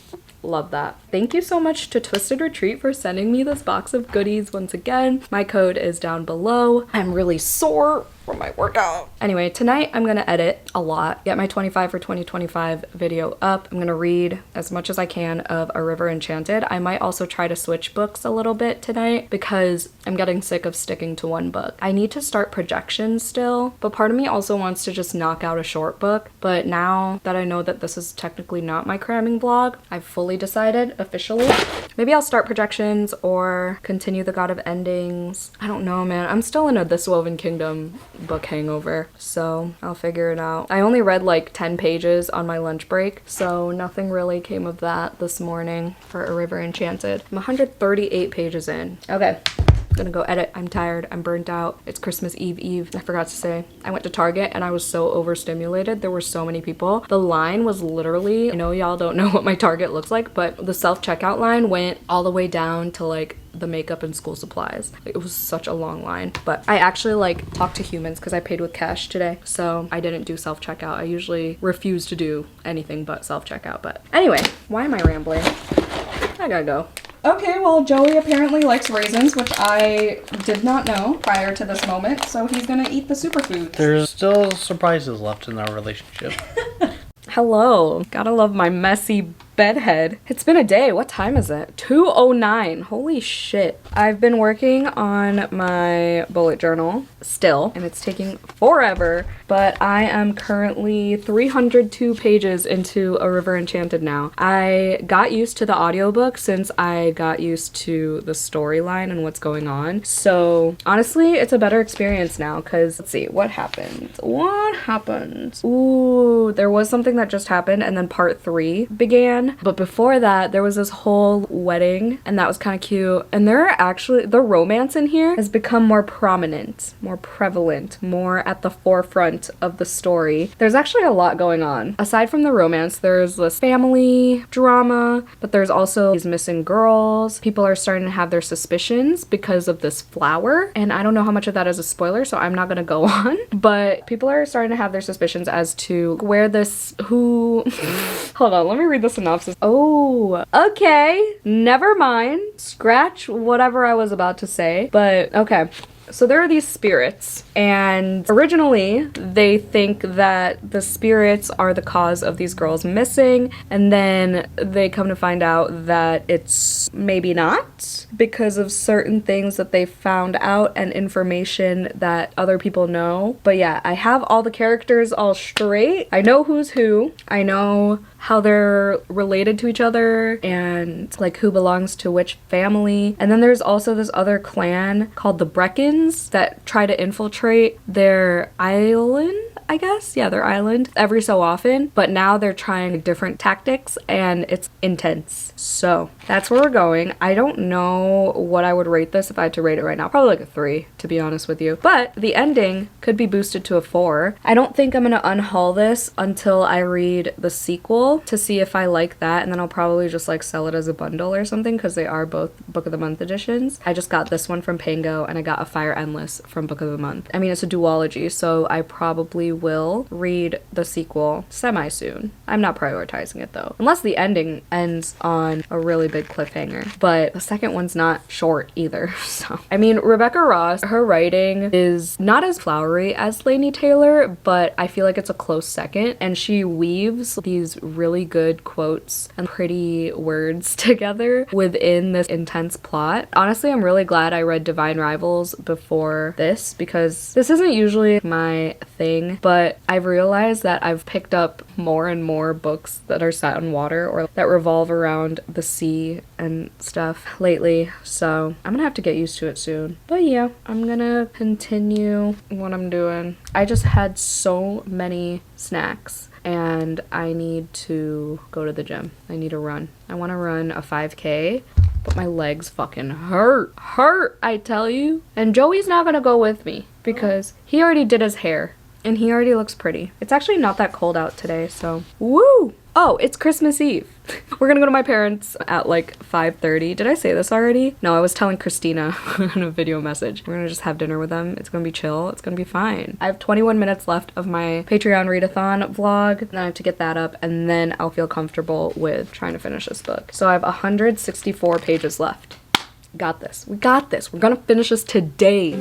Love that. thank you so much to Twisted Retreat for sending me this box of goodies once again. My code is down below. I'm really sore from my workout. Anyway, tonight I'm gonna edit a lot, get my 25 for 2025 video up. I'm gonna read as much as I can of A River Enchanted. I might also try to switch books a little bit tonight because I'm getting sick of sticking to one book. I need to start projections still, but part of me also wants to just knock out a short book. But now that I know that this is technically not my cramming vlog, I've fully decided officially. Maybe I'll start projections or continue the God of Endings. I don't know, man. I'm still in a This Woven Kingdom book hangover, so I'll figure it out. I only read like 10 pages on my lunch break, so nothing really came of that this morning for A River Enchanted. I'm 138 pages in. Okay. Gonna go edit. I'm tired. I'm burnt out. It's Christmas Eve. I forgot to say. I went to Target and I was so overstimulated. There were so many people. The line was literally, I know y'all don't know what my Target looks like, but the self-checkout line went all the way down to like the makeup and school supplies. It was such a long line, but I actually like talked to humans because I paid with cash today, so I didn't do self-checkout. I usually refuse to do anything but self-checkout. But anyway, why am I rambling? I gotta go. Okay, well, Joey apparently likes raisins, which I did not know prior to this moment, so he's gonna eat the superfoods. There's still surprises left in our relationship. Hello. Gotta love my messy bedhead. It's been a day. What time is it? 2:09. Holy shit. I've been working on my bullet journal still, and it's taking forever, but I am currently 302 pages into A River Enchanted now. I got used to the audiobook since I got used to the storyline and what's going on. So honestly, it's a better experience now because let's see, what happened? Ooh, there was something that just happened and then part 3 began. But before that, there was this whole wedding, and that was kind of cute. And the romance in here has become more prominent, more prevalent, more at the forefront of the story. There's actually a lot going on. Aside from the romance, there's this family drama, but there's also these missing girls. People are starting to have their suspicions because of this flower, and I don't know how much of that is a spoiler, so I'm not gonna go on. But people are starting to have their suspicions as to hold on, let me read the synopsis. Oh, okay. Never mind. Scratch whatever I was about to say. But okay. So there are these spirits, and originally they think that the spirits are the cause of these girls missing, and then they come to find out that it's maybe not because of certain things that they found out and information that other people know. But yeah, I have all the characters all straight. I know who's who. I know how they're related to each other and like who belongs to which family. And then there's also this other clan called the Breckons that try to infiltrate their island, I guess. Yeah, their island every so often. But now they're trying different tactics and it's intense. So that's where we're going. I don't know what I would rate this if I had to rate it right now. Probably like a 3, to be honest with you. But the ending could be boosted to a 4. I don't think I'm gonna unhaul this until I read the sequel to see if I like that, and then I'll probably just like sell it as a bundle or something because they are both Book of the Month editions. I just got this one from Pango and I got A Fire Endless from Book of the Month. I mean, it's a duology, so I probably will read the sequel semi-soon. I'm not prioritizing it though, unless the ending ends on a really big cliffhanger. But the second one's not short either, so. I mean, Rebecca Ross, her writing is not as flowery as Laini Taylor, but I feel like it's a close second, and she weaves these really good quotes and pretty words together within this intense plot. Honestly, I'm really glad I read Divine Rivals before this because this isn't usually my thing, but I've realized that I've picked up more and more books that are set in water or that revolve around the sea and stuff lately, so I'm gonna have to get used to it soon. But yeah, I'm gonna continue what I'm doing. I just had so many snacks and I need to go to the gym. I need to run. I want to run a 5K, but my legs fucking hurt, I tell you. And Joey's not gonna go with me because he already did his hair and he already looks pretty. It's actually not that cold out today, so woo! Oh, it's Christmas Eve. We're gonna go to my parents at like 5:30. Did I say this already? No, I was telling Christina in a video message. We're gonna just have dinner with them. It's gonna be chill. It's gonna be fine. I have 21 minutes left of my Patreon readathon vlog. Then I have to get that up and then I'll feel comfortable with trying to finish this book. So I have 164 pages left. Got this. We got this. We're gonna finish this today.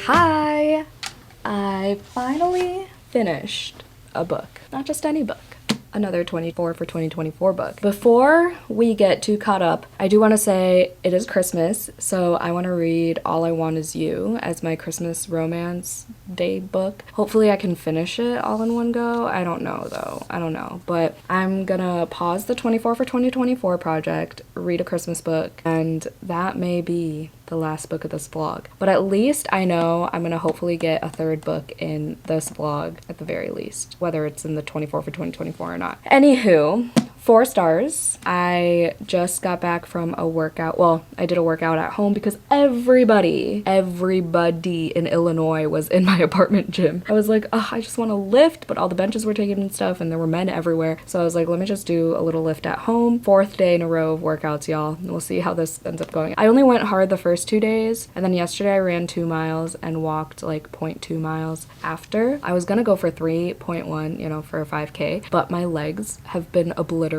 Hi! I finally finished a book. Not just any book. Another 24 for 2024 book. Before we get too caught up, I do want to say it is Christmas, so I want to read All I Want Is You as my Christmas romance day book. Hopefully I can finish it all in one go. I don't know though. I don't know. But I'm gonna pause the 24 for 2024 project, read a Christmas book, and that may be the last book of this vlog. But at least I know I'm gonna hopefully get a third book in this vlog at the very least, whether it's in the 24 for 2024 or not. Anywho, 4 stars. I just got back from a workout. Well, I did a workout at home because everybody in Illinois was in my apartment gym. I was like, oh, I just want to lift, but all the benches were taken and stuff and there were men everywhere. So I was like, let me just do a little lift at home. 4th day in a row of workouts, y'all. We'll see how this ends up going. I only went hard the first 2 days, and then yesterday I ran 2 miles and walked like 0.2 miles after. I was gonna go for 3.1, you know, for a 5K, but my legs have been obliterated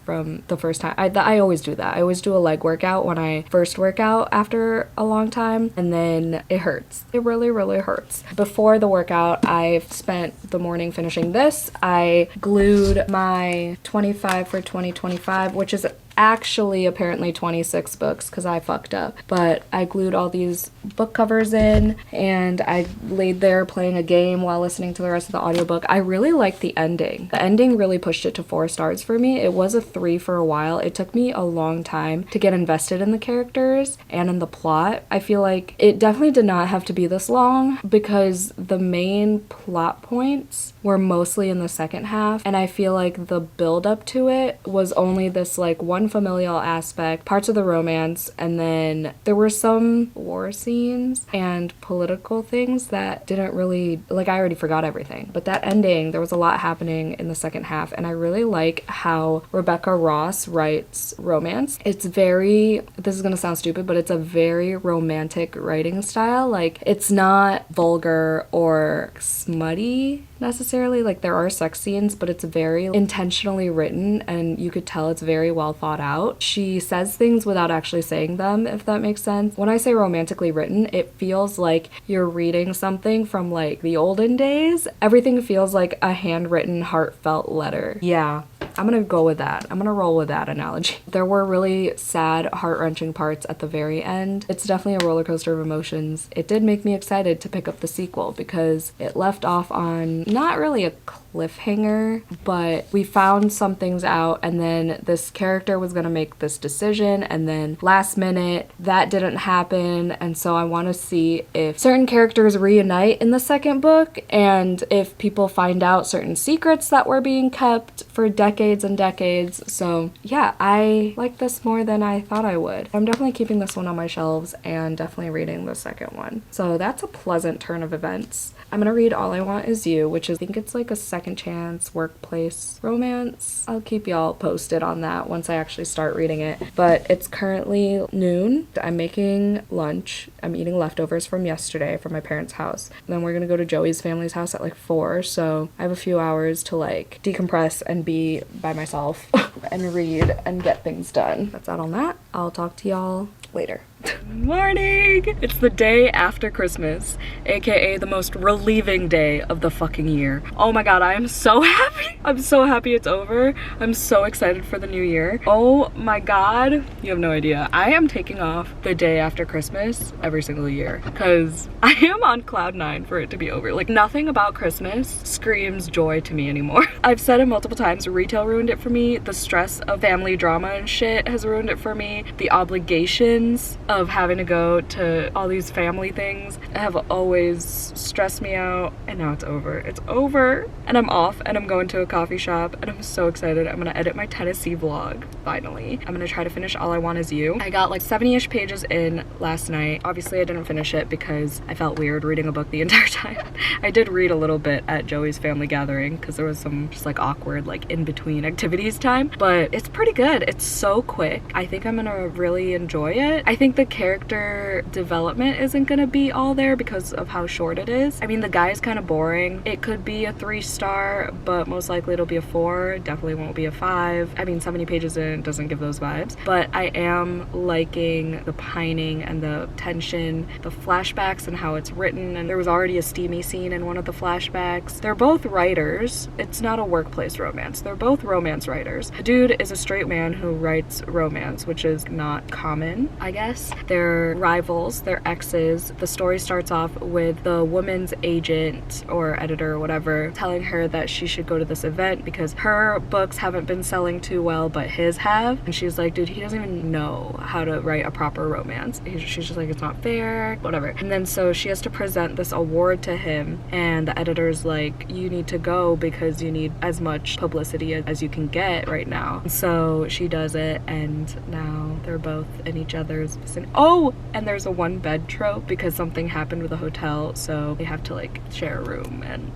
from the first time. I always do that. I always do a leg workout when I first work out after a long time, and then it hurts. It really, really hurts. Before the workout, I spent the morning finishing this. I glued my 25 for 2025, which is actually apparently 26 books because I fucked up, but I glued all these book covers in and I laid there playing a game while listening to the rest of the audiobook. I really liked the ending. The ending really pushed it to 4 stars for me. It was a 3 for a while. It took me a long time to get invested in the characters and in the plot. I feel like it definitely did not have to be this long because the main plot points were mostly in the second half, and I feel like the build up to it was only this like one familial aspect, parts of the romance, and then there were some war scenes and political things that didn't really, like, I already forgot everything. But that ending, there was a lot happening in the second half, and I really like how Rebecca Ross writes romance. It's very, this is gonna sound stupid, but it's a very romantic writing style. Like, it's not vulgar or smutty necessarily. Like, there are sex scenes, but it's very intentionally written and you could tell it's very well thought out. She says things without actually saying them, if that makes sense. When I say romantically written, it feels like you're reading something from like the olden days. Everything feels like a handwritten, heartfelt letter. Yeah, I'm gonna go with that. I'm gonna roll with that analogy. There were really sad, heart-wrenching parts at the very end. It's definitely a roller coaster of emotions. It did make me excited to pick up the sequel because it left off on not really a cliffhanger, but we found some things out, and then this character was gonna make this decision, and then last minute that didn't happen, and so I want to see if certain characters reunite in the second book and if people find out certain secrets that were being kept for decades and decades. So yeah, I like this more than I thought I would. I'm definitely keeping this one on my shelves and definitely reading the second one. So that's a pleasant turn of events. I'm gonna read All I Want Is You, which is, I think it's like a second chance workplace romance. I'll keep y'all posted on that once I actually start reading it. But it's currently noon. I'm making lunch. I'm eating leftovers from yesterday from my parents' house. And then we're gonna go to Joey's family's house at like 4. So I have a few hours to like decompress and be by myself and read and get things done. That's out on that. I'll talk to y'all later. Morning! It's the day after Christmas, aka the most relieving day of the fucking year. Oh my god, I am so happy! I'm so happy it's over. I'm so excited for the new year. Oh my god, you have no idea. I am taking off the day after Christmas every single year because I am on cloud 9 for it to be over. Like, nothing about Christmas screams joy to me anymore. I've said it multiple times, retail ruined it for me. The stress of family drama and shit has ruined it for me. The obligations of having to go to all these family things have always stressed me out, and now it's over. It's over, and I'm off, and I'm going to a coffee shop, and I'm so excited. I'm gonna edit my Tennessee vlog, finally. I'm gonna try to finish All I Want Is You. I got like 70-ish pages in last night. Obviously, I didn't finish it because I felt weird reading a book the entire time. I did read a little bit at Joey's family gathering because there was some just like awkward like in-between activities time, but it's pretty good. It's so quick. I think I'm gonna really enjoy it. I think the character development isn't gonna be all there because of how short it is. I mean, the guy is kind of boring. It could be a 3-star, but most likely it'll be a 4. Definitely won't be a 5. I mean, 70 pages in doesn't give those vibes, but I am liking the pining and the tension, the flashbacks and how it's written, and there was already a steamy scene in one of the flashbacks. They're both writers. It's not a workplace romance. They're both romance writers. The dude is a straight man who writes romance, which is not common, I guess. They're rivals, they're exes. The story starts off with the woman's agent or editor or whatever telling her that she should go to this event because her books haven't been selling too well, but his have. And she's like, dude, he doesn't even know how to write a proper romance. She's just like, it's not fair, whatever. And then so she has to present this award to him, and the editor's like, you need to go because you need as much publicity as you can get right now. And so she does it, and now they're both in each other's vicinity. Oh, and there's a one bed trope because something happened with the hotel, so they have to like share a room, and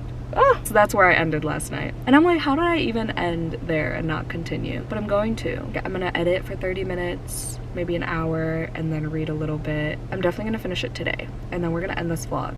so that's where I ended last night. And I'm like, how did I even end there and not continue? But I'm going to. I'm gonna edit for 30 minutes, maybe an hour, and then read a little bit. I'm definitely gonna finish it today, and then we're gonna end this vlog.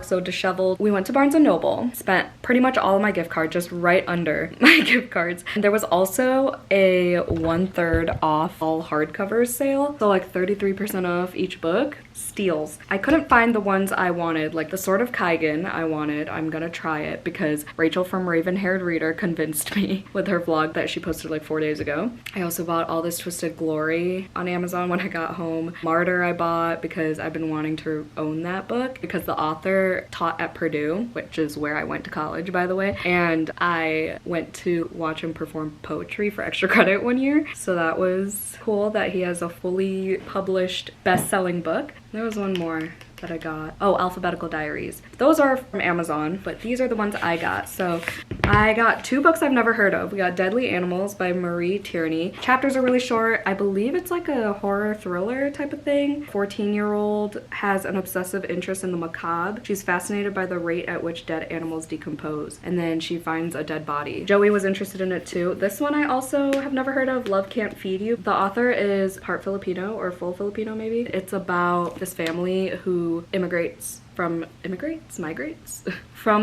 So disheveled. We went to Barnes & Noble, spent pretty much all of my gift card just right under my gift cards. And there was also a 1/3 off all hardcovers sale, so like 33% off each book. Steals. I couldn't find the ones I wanted, like the Sword of Kaigen I wanted. I'm gonna try it because Rachel from Raven Haired Reader convinced me with her vlog that she posted like 4 days ago. I also bought All This Twisted Glory on Amazon when I got home. Martyr I bought because I've been wanting to own that book because the author taught at Purdue, which is where I went to college, by the way, and I went to watch him perform poetry for extra credit one year, so that was cool that he has a fully published best-selling book. There was one more that I got. Oh, Alphabetical Diaries. Those are from Amazon, but these are the ones I got. So I got 2 books I've never heard of. We got Deadly Animals by Marie Tierney. Chapters are really short. I believe it's like a horror thriller type of thing. 14-year-old has an obsessive interest in the macabre. She's fascinated by the rate at which dead animals decompose, and then she finds a dead body. Joey was interested in it too. This one I also have never heard of, Love Can't Feed You. The author is part Filipino, or full Filipino maybe. It's about this family who migrates from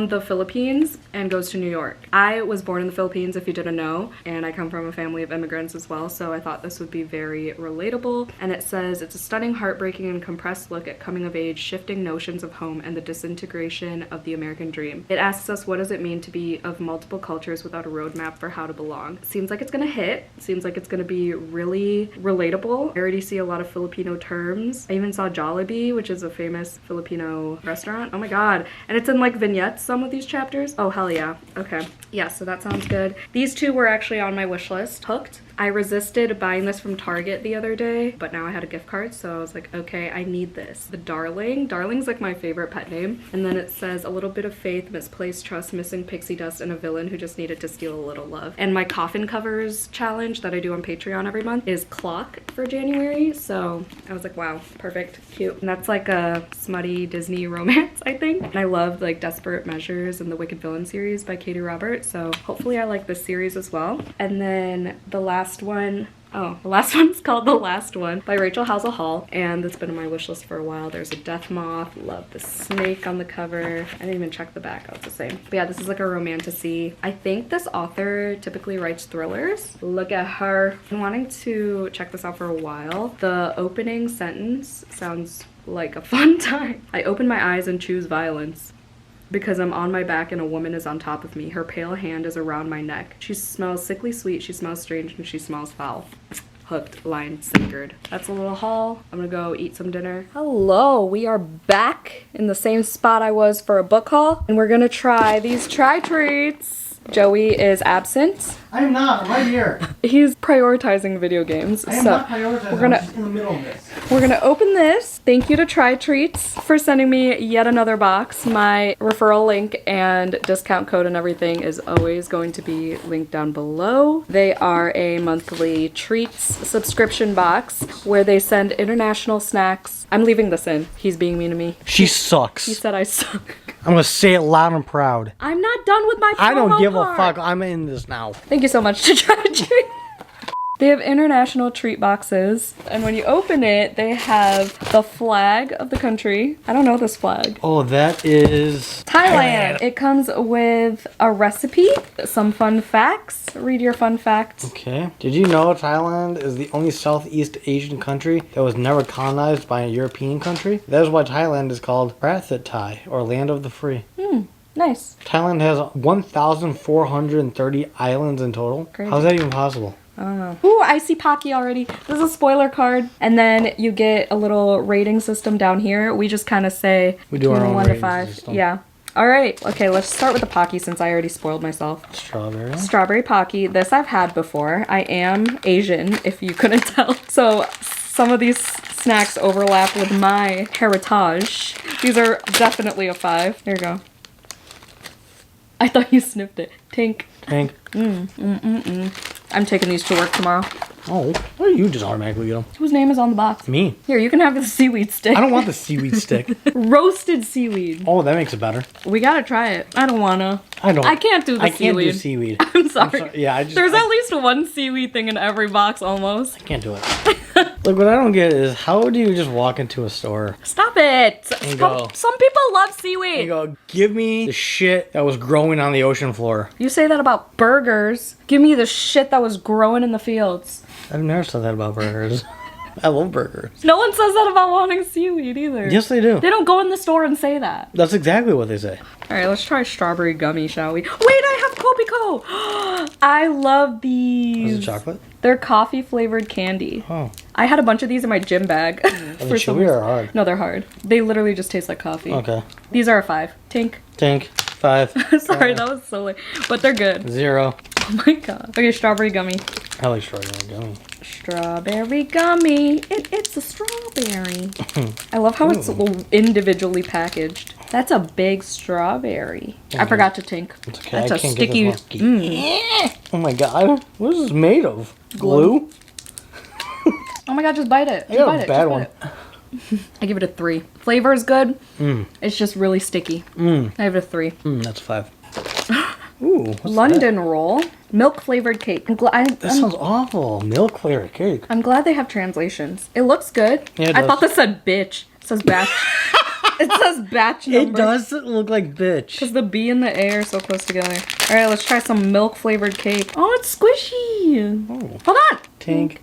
the Philippines and goes to New York. I was born in the Philippines, if you didn't know, and I come from a family of immigrants as well, so I thought this would be very relatable. And it says, it's a stunning, heartbreaking, and compressed look at coming of age, shifting notions of home, and the disintegration of the American dream. It asks us, what does it mean to be of multiple cultures without a roadmap for how to belong? Seems like it's gonna hit. Seems like it's gonna be really relatable. I already see a lot of Filipino terms. I even saw Jollibee, which is a famous Filipino restaurant. Oh my god. And it's in like vignettes, some of these chapters. Oh hell yeah. Okay. Yeah, so that sounds good. These 2 were actually on my wish list. Hooked. I resisted buying this from Target the other day, but now I had a gift card, so I was like, okay, I need this. The Darling. Darling's like my favorite pet name. And then it says, a little bit of faith, misplaced trust, missing pixie dust, and a villain who just needed to steal a little love. And my coffin covers challenge that I do on Patreon every month is Clock for January, so I was like, wow, perfect, cute. And that's like a smutty Disney romance, I think. And I loved like Desperate Measures and the Wicked Villain series by Katie Roberts, so hopefully I like this series as well. And then the last one, the last one's called The Last One by Rachel Housel Hall, and it's been on my wish list for a while. There's a death moth, love the snake on the cover. I didn't even check the back, oh, it's the same. But yeah, this is like a romantasy. I think this author typically writes thrillers. Look at her. I've been wanting to check this out for a while. The opening sentence sounds like a fun time. I open my eyes and choose violence. Because I'm on my back and a woman is on top of me. Her pale hand is around my neck. She smells sickly sweet, she smells strange, and she smells foul. Hooked, line, sinkered. That's a little haul. I'm gonna go eat some dinner. Hello, we are back in the same spot I was for a book haul. And we're gonna try these TryTreats. Joey is absent. I am not. I'm right here. He's prioritizing video games. I am not prioritizing. We're gonna, I'm just in the middle of this. We're gonna open this. Thank you to TryTreats for sending me yet another box. My referral link and discount code and everything is always going to be linked down below. They are a monthly treats subscription box where they send international snacks. I'm leaving this in. He's being mean to me. She sucks. He said I suck. I'm gonna say it loud and proud. I'm not done with my promo I don't give part. a fuck. I'm in this now. Thank you so much to TryTreats. They have international treat boxes, and when you open it, they have the flag of the country. I don't know this flag. Oh, that is Thailand. It comes with a recipe, some fun facts. Read your fun facts. Okay. Did you know Thailand is the only Southeast Asian country that was never colonized by a European country? That is why Thailand is called Prathat Thai, or Land of the Free. Nice. Thailand has 1,430 islands in total. Crazy. How's that even possible? I don't know. Ooh, I see Pocky already. This is a spoiler card. And then you get a little rating system down here. We just kind of say We do our between own 1 to rating 5. system. Yeah. All right. Okay, let's start with the Pocky since I already spoiled myself. Strawberry. Strawberry Pocky. This I've had before. I am Asian, if you couldn't tell. So some of these snacks overlap with my heritage. These are definitely a 5. There you go. I thought you sniffed it. Tink. Hank. I'm taking these to work tomorrow. Oh, why do you just automatically get them? Whose name is on the box? Me. Here, you can have the seaweed stick. I don't want the seaweed stick. Roasted seaweed. Oh, that makes it better. We gotta try it. I don't wanna. I don't. I can't do the I seaweed. can't do seaweed. I'm sorry. Yeah, There's at least one seaweed thing in every box almost. I can't do it. Look, what I don't get is how do you just walk into a store Stop it. and go, Some people love and seaweed. go, give me the shit that was growing on the ocean floor? You say that about burgers. Give me the shit that was growing in the fields. I've never said that about burgers. I love burgers. No one says that about wanting seaweed either. Yes, they do. They don't go in the store and say that. That's exactly what they say. All right, let's try strawberry gummy, shall we? Wait, I have Kopiko. I love these. Is it chocolate? They're coffee flavored candy. Oh. I had a bunch of these in my gym bag. Are they chewy or hard? No, they're hard. They literally just taste like coffee. Okay. These are a 5. Tink. Tink. 5. Sorry, that was so late. But they're good. 0. Oh my god. Okay, strawberry gummy. I like strawberry gummy. Strawberry gummy. It's a strawberry. I love how it's individually packaged. That's a big strawberry. I forgot to tink. It's okay. That's I a can't sticky. get this monkey. Oh my god. What is this made of? Glue? Oh my god, just bite it. I Just got bite a it. bad Just one. bite it. I give it a 3. Flavor is good. It's just really sticky. I give it a 3. That's 5. Ooh, what's London roll. Milk flavored cake. that sounds awful. Milk flavored cake. I'm glad they have translations. It looks good. Yeah, it I does. thought this said bitch. It says batch. It says batch number. It does look like bitch. Because the B and the A are so close together. All right, let's try some milk flavored cake. Oh, it's squishy. Oh. Hold on. Tink.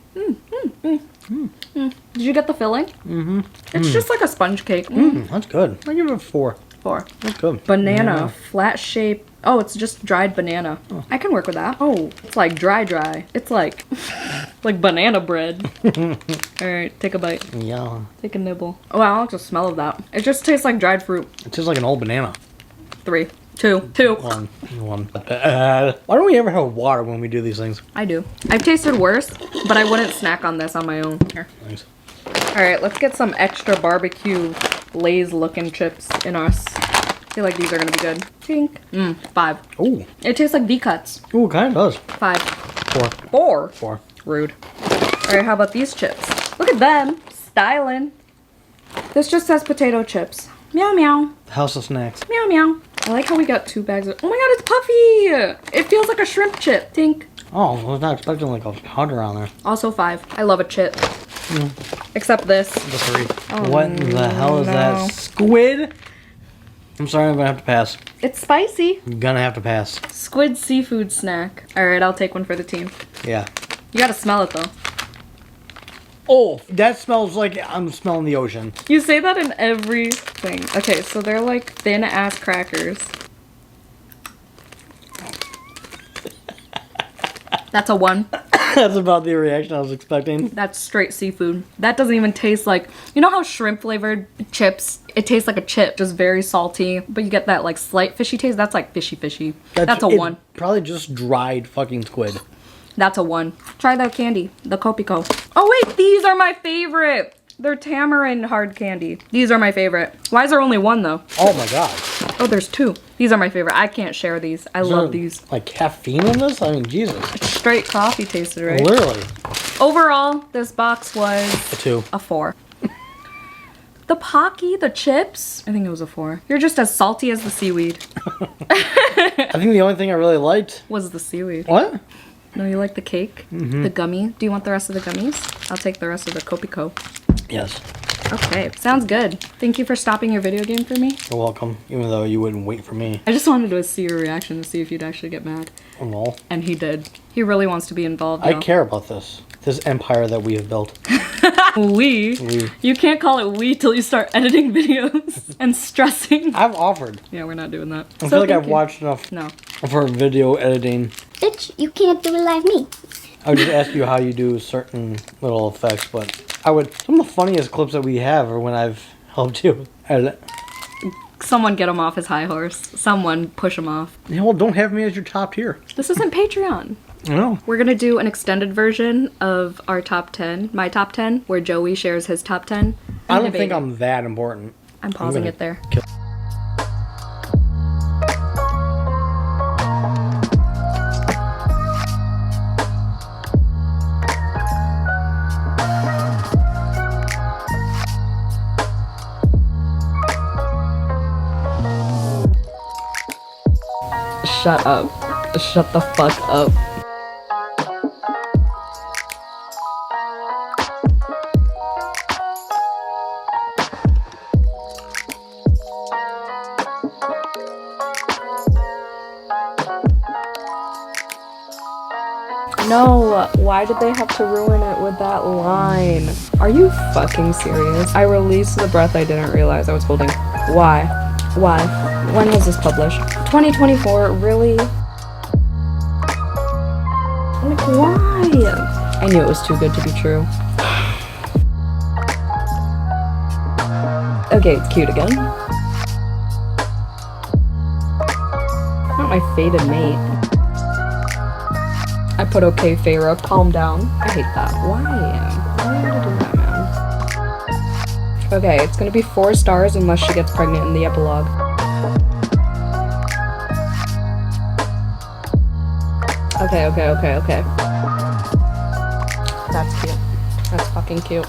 Did you get the filling? Mm-hmm. It's just like a sponge cake. That's good. I give it a 4. 4. That's good. Banana, flat shape. Oh, it's just dried banana. I can work with that. Oh, it's like dry. It's like like banana bread. All right, take a bite. Yeah. Take a nibble. Oh, I like the smell of that. It just tastes like dried fruit. It tastes like an old banana. 3, 2, 2. 1. Why don't we ever have water when we do these things? I do. I've tasted worse, but I wouldn't snack on this on my own. Here. Thanks. All right, let's get some extra barbecue Lay's looking chips in us. I feel like these are gonna be good. Tink. 5. Ooh. It tastes like V-cuts. Ooh, it kind of does. 5. 4. 4. 4. Rude. All right, how about these chips? Look at them. Styling. This just says potato chips. Meow meow. House of Snacks. Meow meow. I like how we got 2 bags of. Oh my god, it's puffy! It feels like a shrimp chip. Tink. Oh, I was not expecting like a 100 on there. Also 5. I love a chip. Except this. The 3. Oh, what the hell is that? Squid? I'm sorry, I'm gonna have to pass. It's spicy. I'm gonna have to pass. Squid seafood snack. Alright, I'll take one for the team. Yeah. You gotta smell it though. Oh, that smells like I'm smelling the ocean. You say that in everything. Okay, so they're like thin ass crackers. That's a 1. That's about the reaction I was expecting. That's straight seafood. That doesn't even taste like, you know how shrimp flavored chips, it tastes like a chip, just very salty, but you get that like slight fishy taste. That's like fishy. That's a 1. Probably just dried fucking squid. That's a 1. Try the candy, the Kopiko. Oh wait, these are my favorite. They're tamarind hard candy. These are my favorite. Why is there only 1 though? Oh my god. Oh, there's 2. These are my favorite. I can't share these. I love these. Like caffeine in this? I mean, Jesus. Straight coffee tasted, right? Literally. Overall, this box was A 2. a 4. The Pocky, the chips, I think it was a 4. You're just as salty as the seaweed. I think the only thing I really liked. Was the seaweed. What? No, you like the cake? The gummy? Do you want the rest of the gummies? I'll take the rest of the Kopiko. Yes. Okay, sounds good. Thank you for stopping your video game for me. You're welcome. Even though you wouldn't wait for me. I just wanted to see your reaction to see if you'd actually get mad. No. And he did. He really wants to be involved I now. care about this. This empire that we have built. We? You can't call it we till you start editing videos and stressing. I've offered. Yeah, we're not doing that. I feel like I've watched enough No. for video editing. Bitch, you can't do it like me. I would just ask you how you do certain little effects, but some of the funniest clips that we have are when I've helped you edit. Someone get him off his high horse. Someone push him off. Yeah, well, don't have me as your top tier. This isn't Patreon. I know. We're gonna do an extended version of our top 10, my top 10, where Joey shares his top 10. I don't think I'm that important. I'm pausing gonna it there. Shut up. Shut the fuck up. No, why did they have to ruin it with that line? Are you fucking serious? I released the breath I didn't realize I was holding. Why? Why? When was this published? 2024, really? Like, why? I knew it was too good to be true. Okay, it's cute again. Not my fated mate. I put okay, Feyre, calm down. I hate that. Why? Why would I do that, man? Okay, it's gonna be 4 stars unless she gets pregnant in the epilogue. Okay. That's cute. That's fucking cute.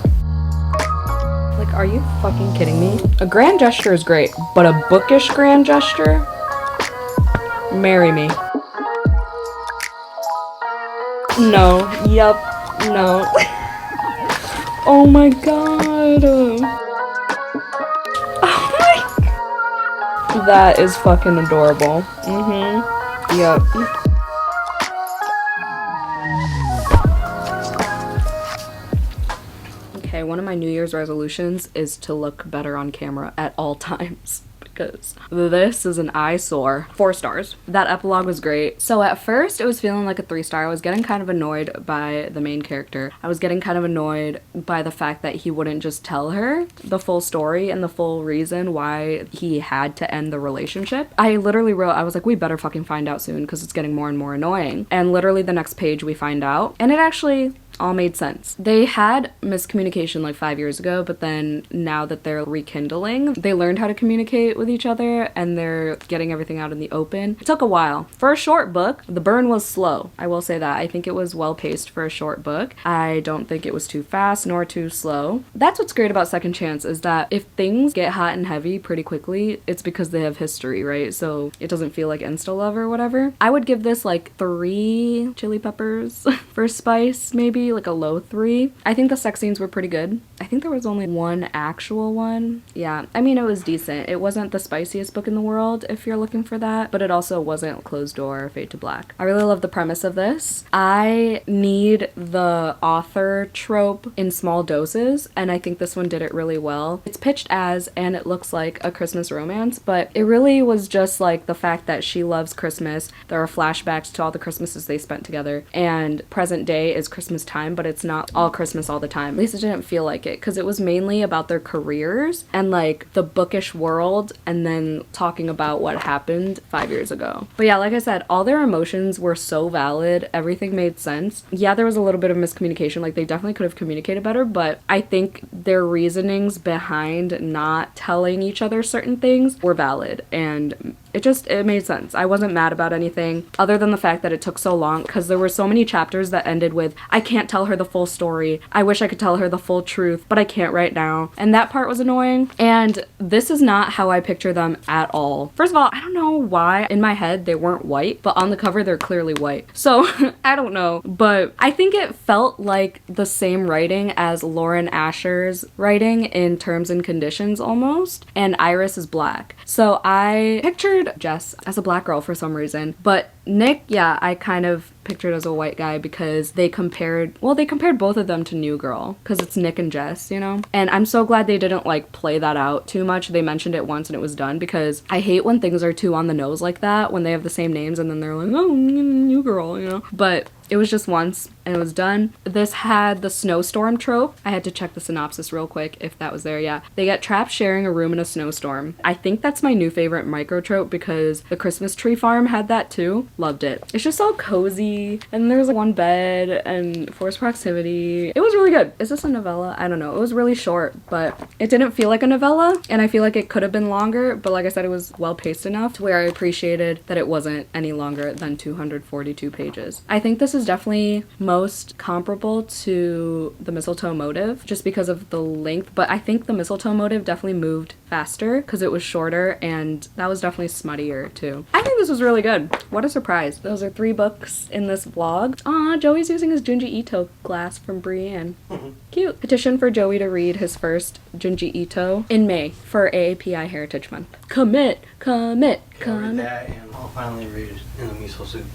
Like, are you fucking kidding me? A grand gesture is great, but a bookish grand gesture? Marry me. No. Yep. No. Oh my god. Oh my. That is fucking adorable. Yep. Okay, one of my New Year's resolutions is to look better on camera at all times. Because this is an eyesore. 4 stars. That epilogue was great. So at first it was feeling like a 3-star. I was getting kind of annoyed by the main character. I was getting kind of annoyed by the fact that he wouldn't just tell her the full story and the full reason why he had to end the relationship. I literally wrote, I was like, we better fucking find out soon because it's getting more and more annoying. And literally the next page we find out. And it actually all made sense. They had miscommunication like 5 years ago, but then now that they're rekindling, they learned how to communicate with each other and they're getting everything out in the open. It took a while. For a short book, the burn was slow. I will say that. I think it was well paced for a short book. I don't think it was too fast nor too slow. That's what's great about Second Chance is that if things get hot and heavy pretty quickly, it's because they have history, right? So it doesn't feel like insta love or whatever. I would give this like 3 chili peppers for spice, maybe like a low 3. I think the sex scenes were pretty good. I think there was only one actual one. Yeah, I mean, it was decent. It wasn't the spiciest book in the world if you're looking for that, but it also wasn't Closed Door or Fade to Black. I really love the premise of this. I need the author trope in small doses, and I think this one did it really well. It's pitched as, and it looks like, a Christmas romance, but it really was just like the fact that she loves Christmas. There are flashbacks to all the Christmases they spent together, and present day is Christmas time, but it's not all Christmas all the time. At least it didn't feel like it, because it was mainly about their careers and like the bookish world, and then talking about what happened 5 years ago. But yeah, like I said, all their emotions were so valid. Everything made sense. Yeah, there was a little bit of miscommunication. Like, they definitely could have communicated better, but I think their reasonings behind not telling each other certain things were valid, and it made sense. I wasn't mad about anything other than the fact that it took so long, because there were so many chapters that ended with, I can't tell her the full story. I wish I could tell her the full truth, but I can't right now. And that part was annoying. And this is not how I picture them at all. First of all, I don't know why in my head they weren't white, but on the cover they're clearly white. So I don't know, but I think it felt like the same writing as Lauren Asher's writing in Terms and Conditions almost, and Iris is black. So I pictured Jess as a black girl for some reason, but Nick, yeah, I kind of pictured as a white guy because they compared both of them to New Girl, because it's Nick and Jess, you know? And I'm so glad they didn't like play that out too much. They mentioned it once and it was done, because I hate when things are too on the nose like that, when they have the same names and then they're like, oh, New Girl, you know? But it was just once and it was done. This had the snowstorm trope. I had to check the synopsis real quick if that was there. Yeah. They get trapped sharing a room in a snowstorm. I think that's my new favorite micro trope, because the Christmas Tree Farm had that too. Loved it. It's just all cozy, and there's like one bed and forced proximity. It was really good. Is this a novella? I don't know. It was really short, but it didn't feel like a novella, and I feel like it could have been longer, but like I said, it was well paced enough to where I appreciated that it wasn't any longer than 242 pages. I think this is definitely most comparable to the Mistletoe Motive just because of the length, but I think the Mistletoe Motive definitely moved faster because it was shorter, and that was definitely smuttier too. I think this was really good. What a surprise. Those are 3 books in this vlog. Aw, Joey's using his Junji Ito glass from Brienne. Cute. Petition for Joey to read his first Junji Ito in May for AAPI Heritage Month. Commit. Read that, and I'll finally read In the Miso Soup.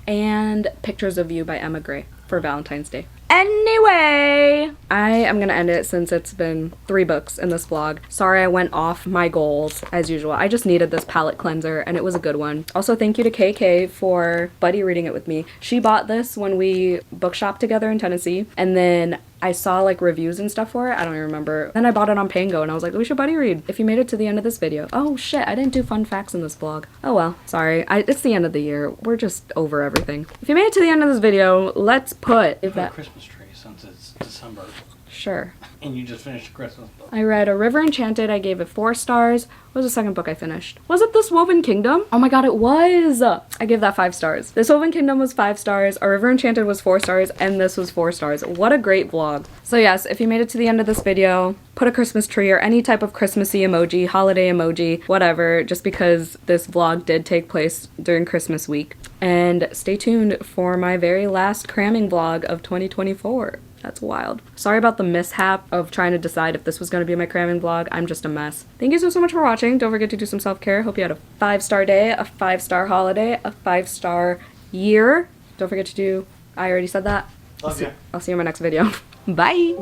And Pictures of You by Emma Gray for Valentine's Day. Anyway, I am gonna end it since it's been 3 books in this vlog. Sorry I went off my goals as usual. I just needed this palette cleanser and it was a good one. Also, thank you to KK for buddy reading it with me. She bought this when we bookshop together in Tennessee, and then I saw like reviews and stuff for it. I don't even remember. Then I bought it on Pango and I was like, we should buddy read. If you made it to the end of this video. Oh shit, I didn't do fun facts in this vlog. Oh well, sorry. It's the end of the year. We're just over everything. If you made it to the end of this video, let's put a Christmas tree since it's December. Sure. And you just finished a Christmas book. I read A River Enchanted. I gave it 4 stars. What was the second book I finished? Was it This Woven Kingdom? Oh my god, it was! I gave that 5 stars. This Woven Kingdom was 5 stars, A River Enchanted was 4 stars, and this was 4 stars. What a great vlog. So yes, if you made it to the end of this video, put a Christmas tree or any type of Christmassy emoji, holiday emoji, whatever, just because this vlog did take place during Christmas week. And stay tuned for my very last cramming vlog of 2024. That's wild. Sorry about the mishap of trying to decide if this was going to be my cramming vlog. I'm just a mess. Thank you so much for watching. Don't forget to do some self-care. Hope you had a 5-star day, a 5-star holiday, a 5-star year. Don't forget to do, I already said that. Love you. I'll see you in my next video. Bye.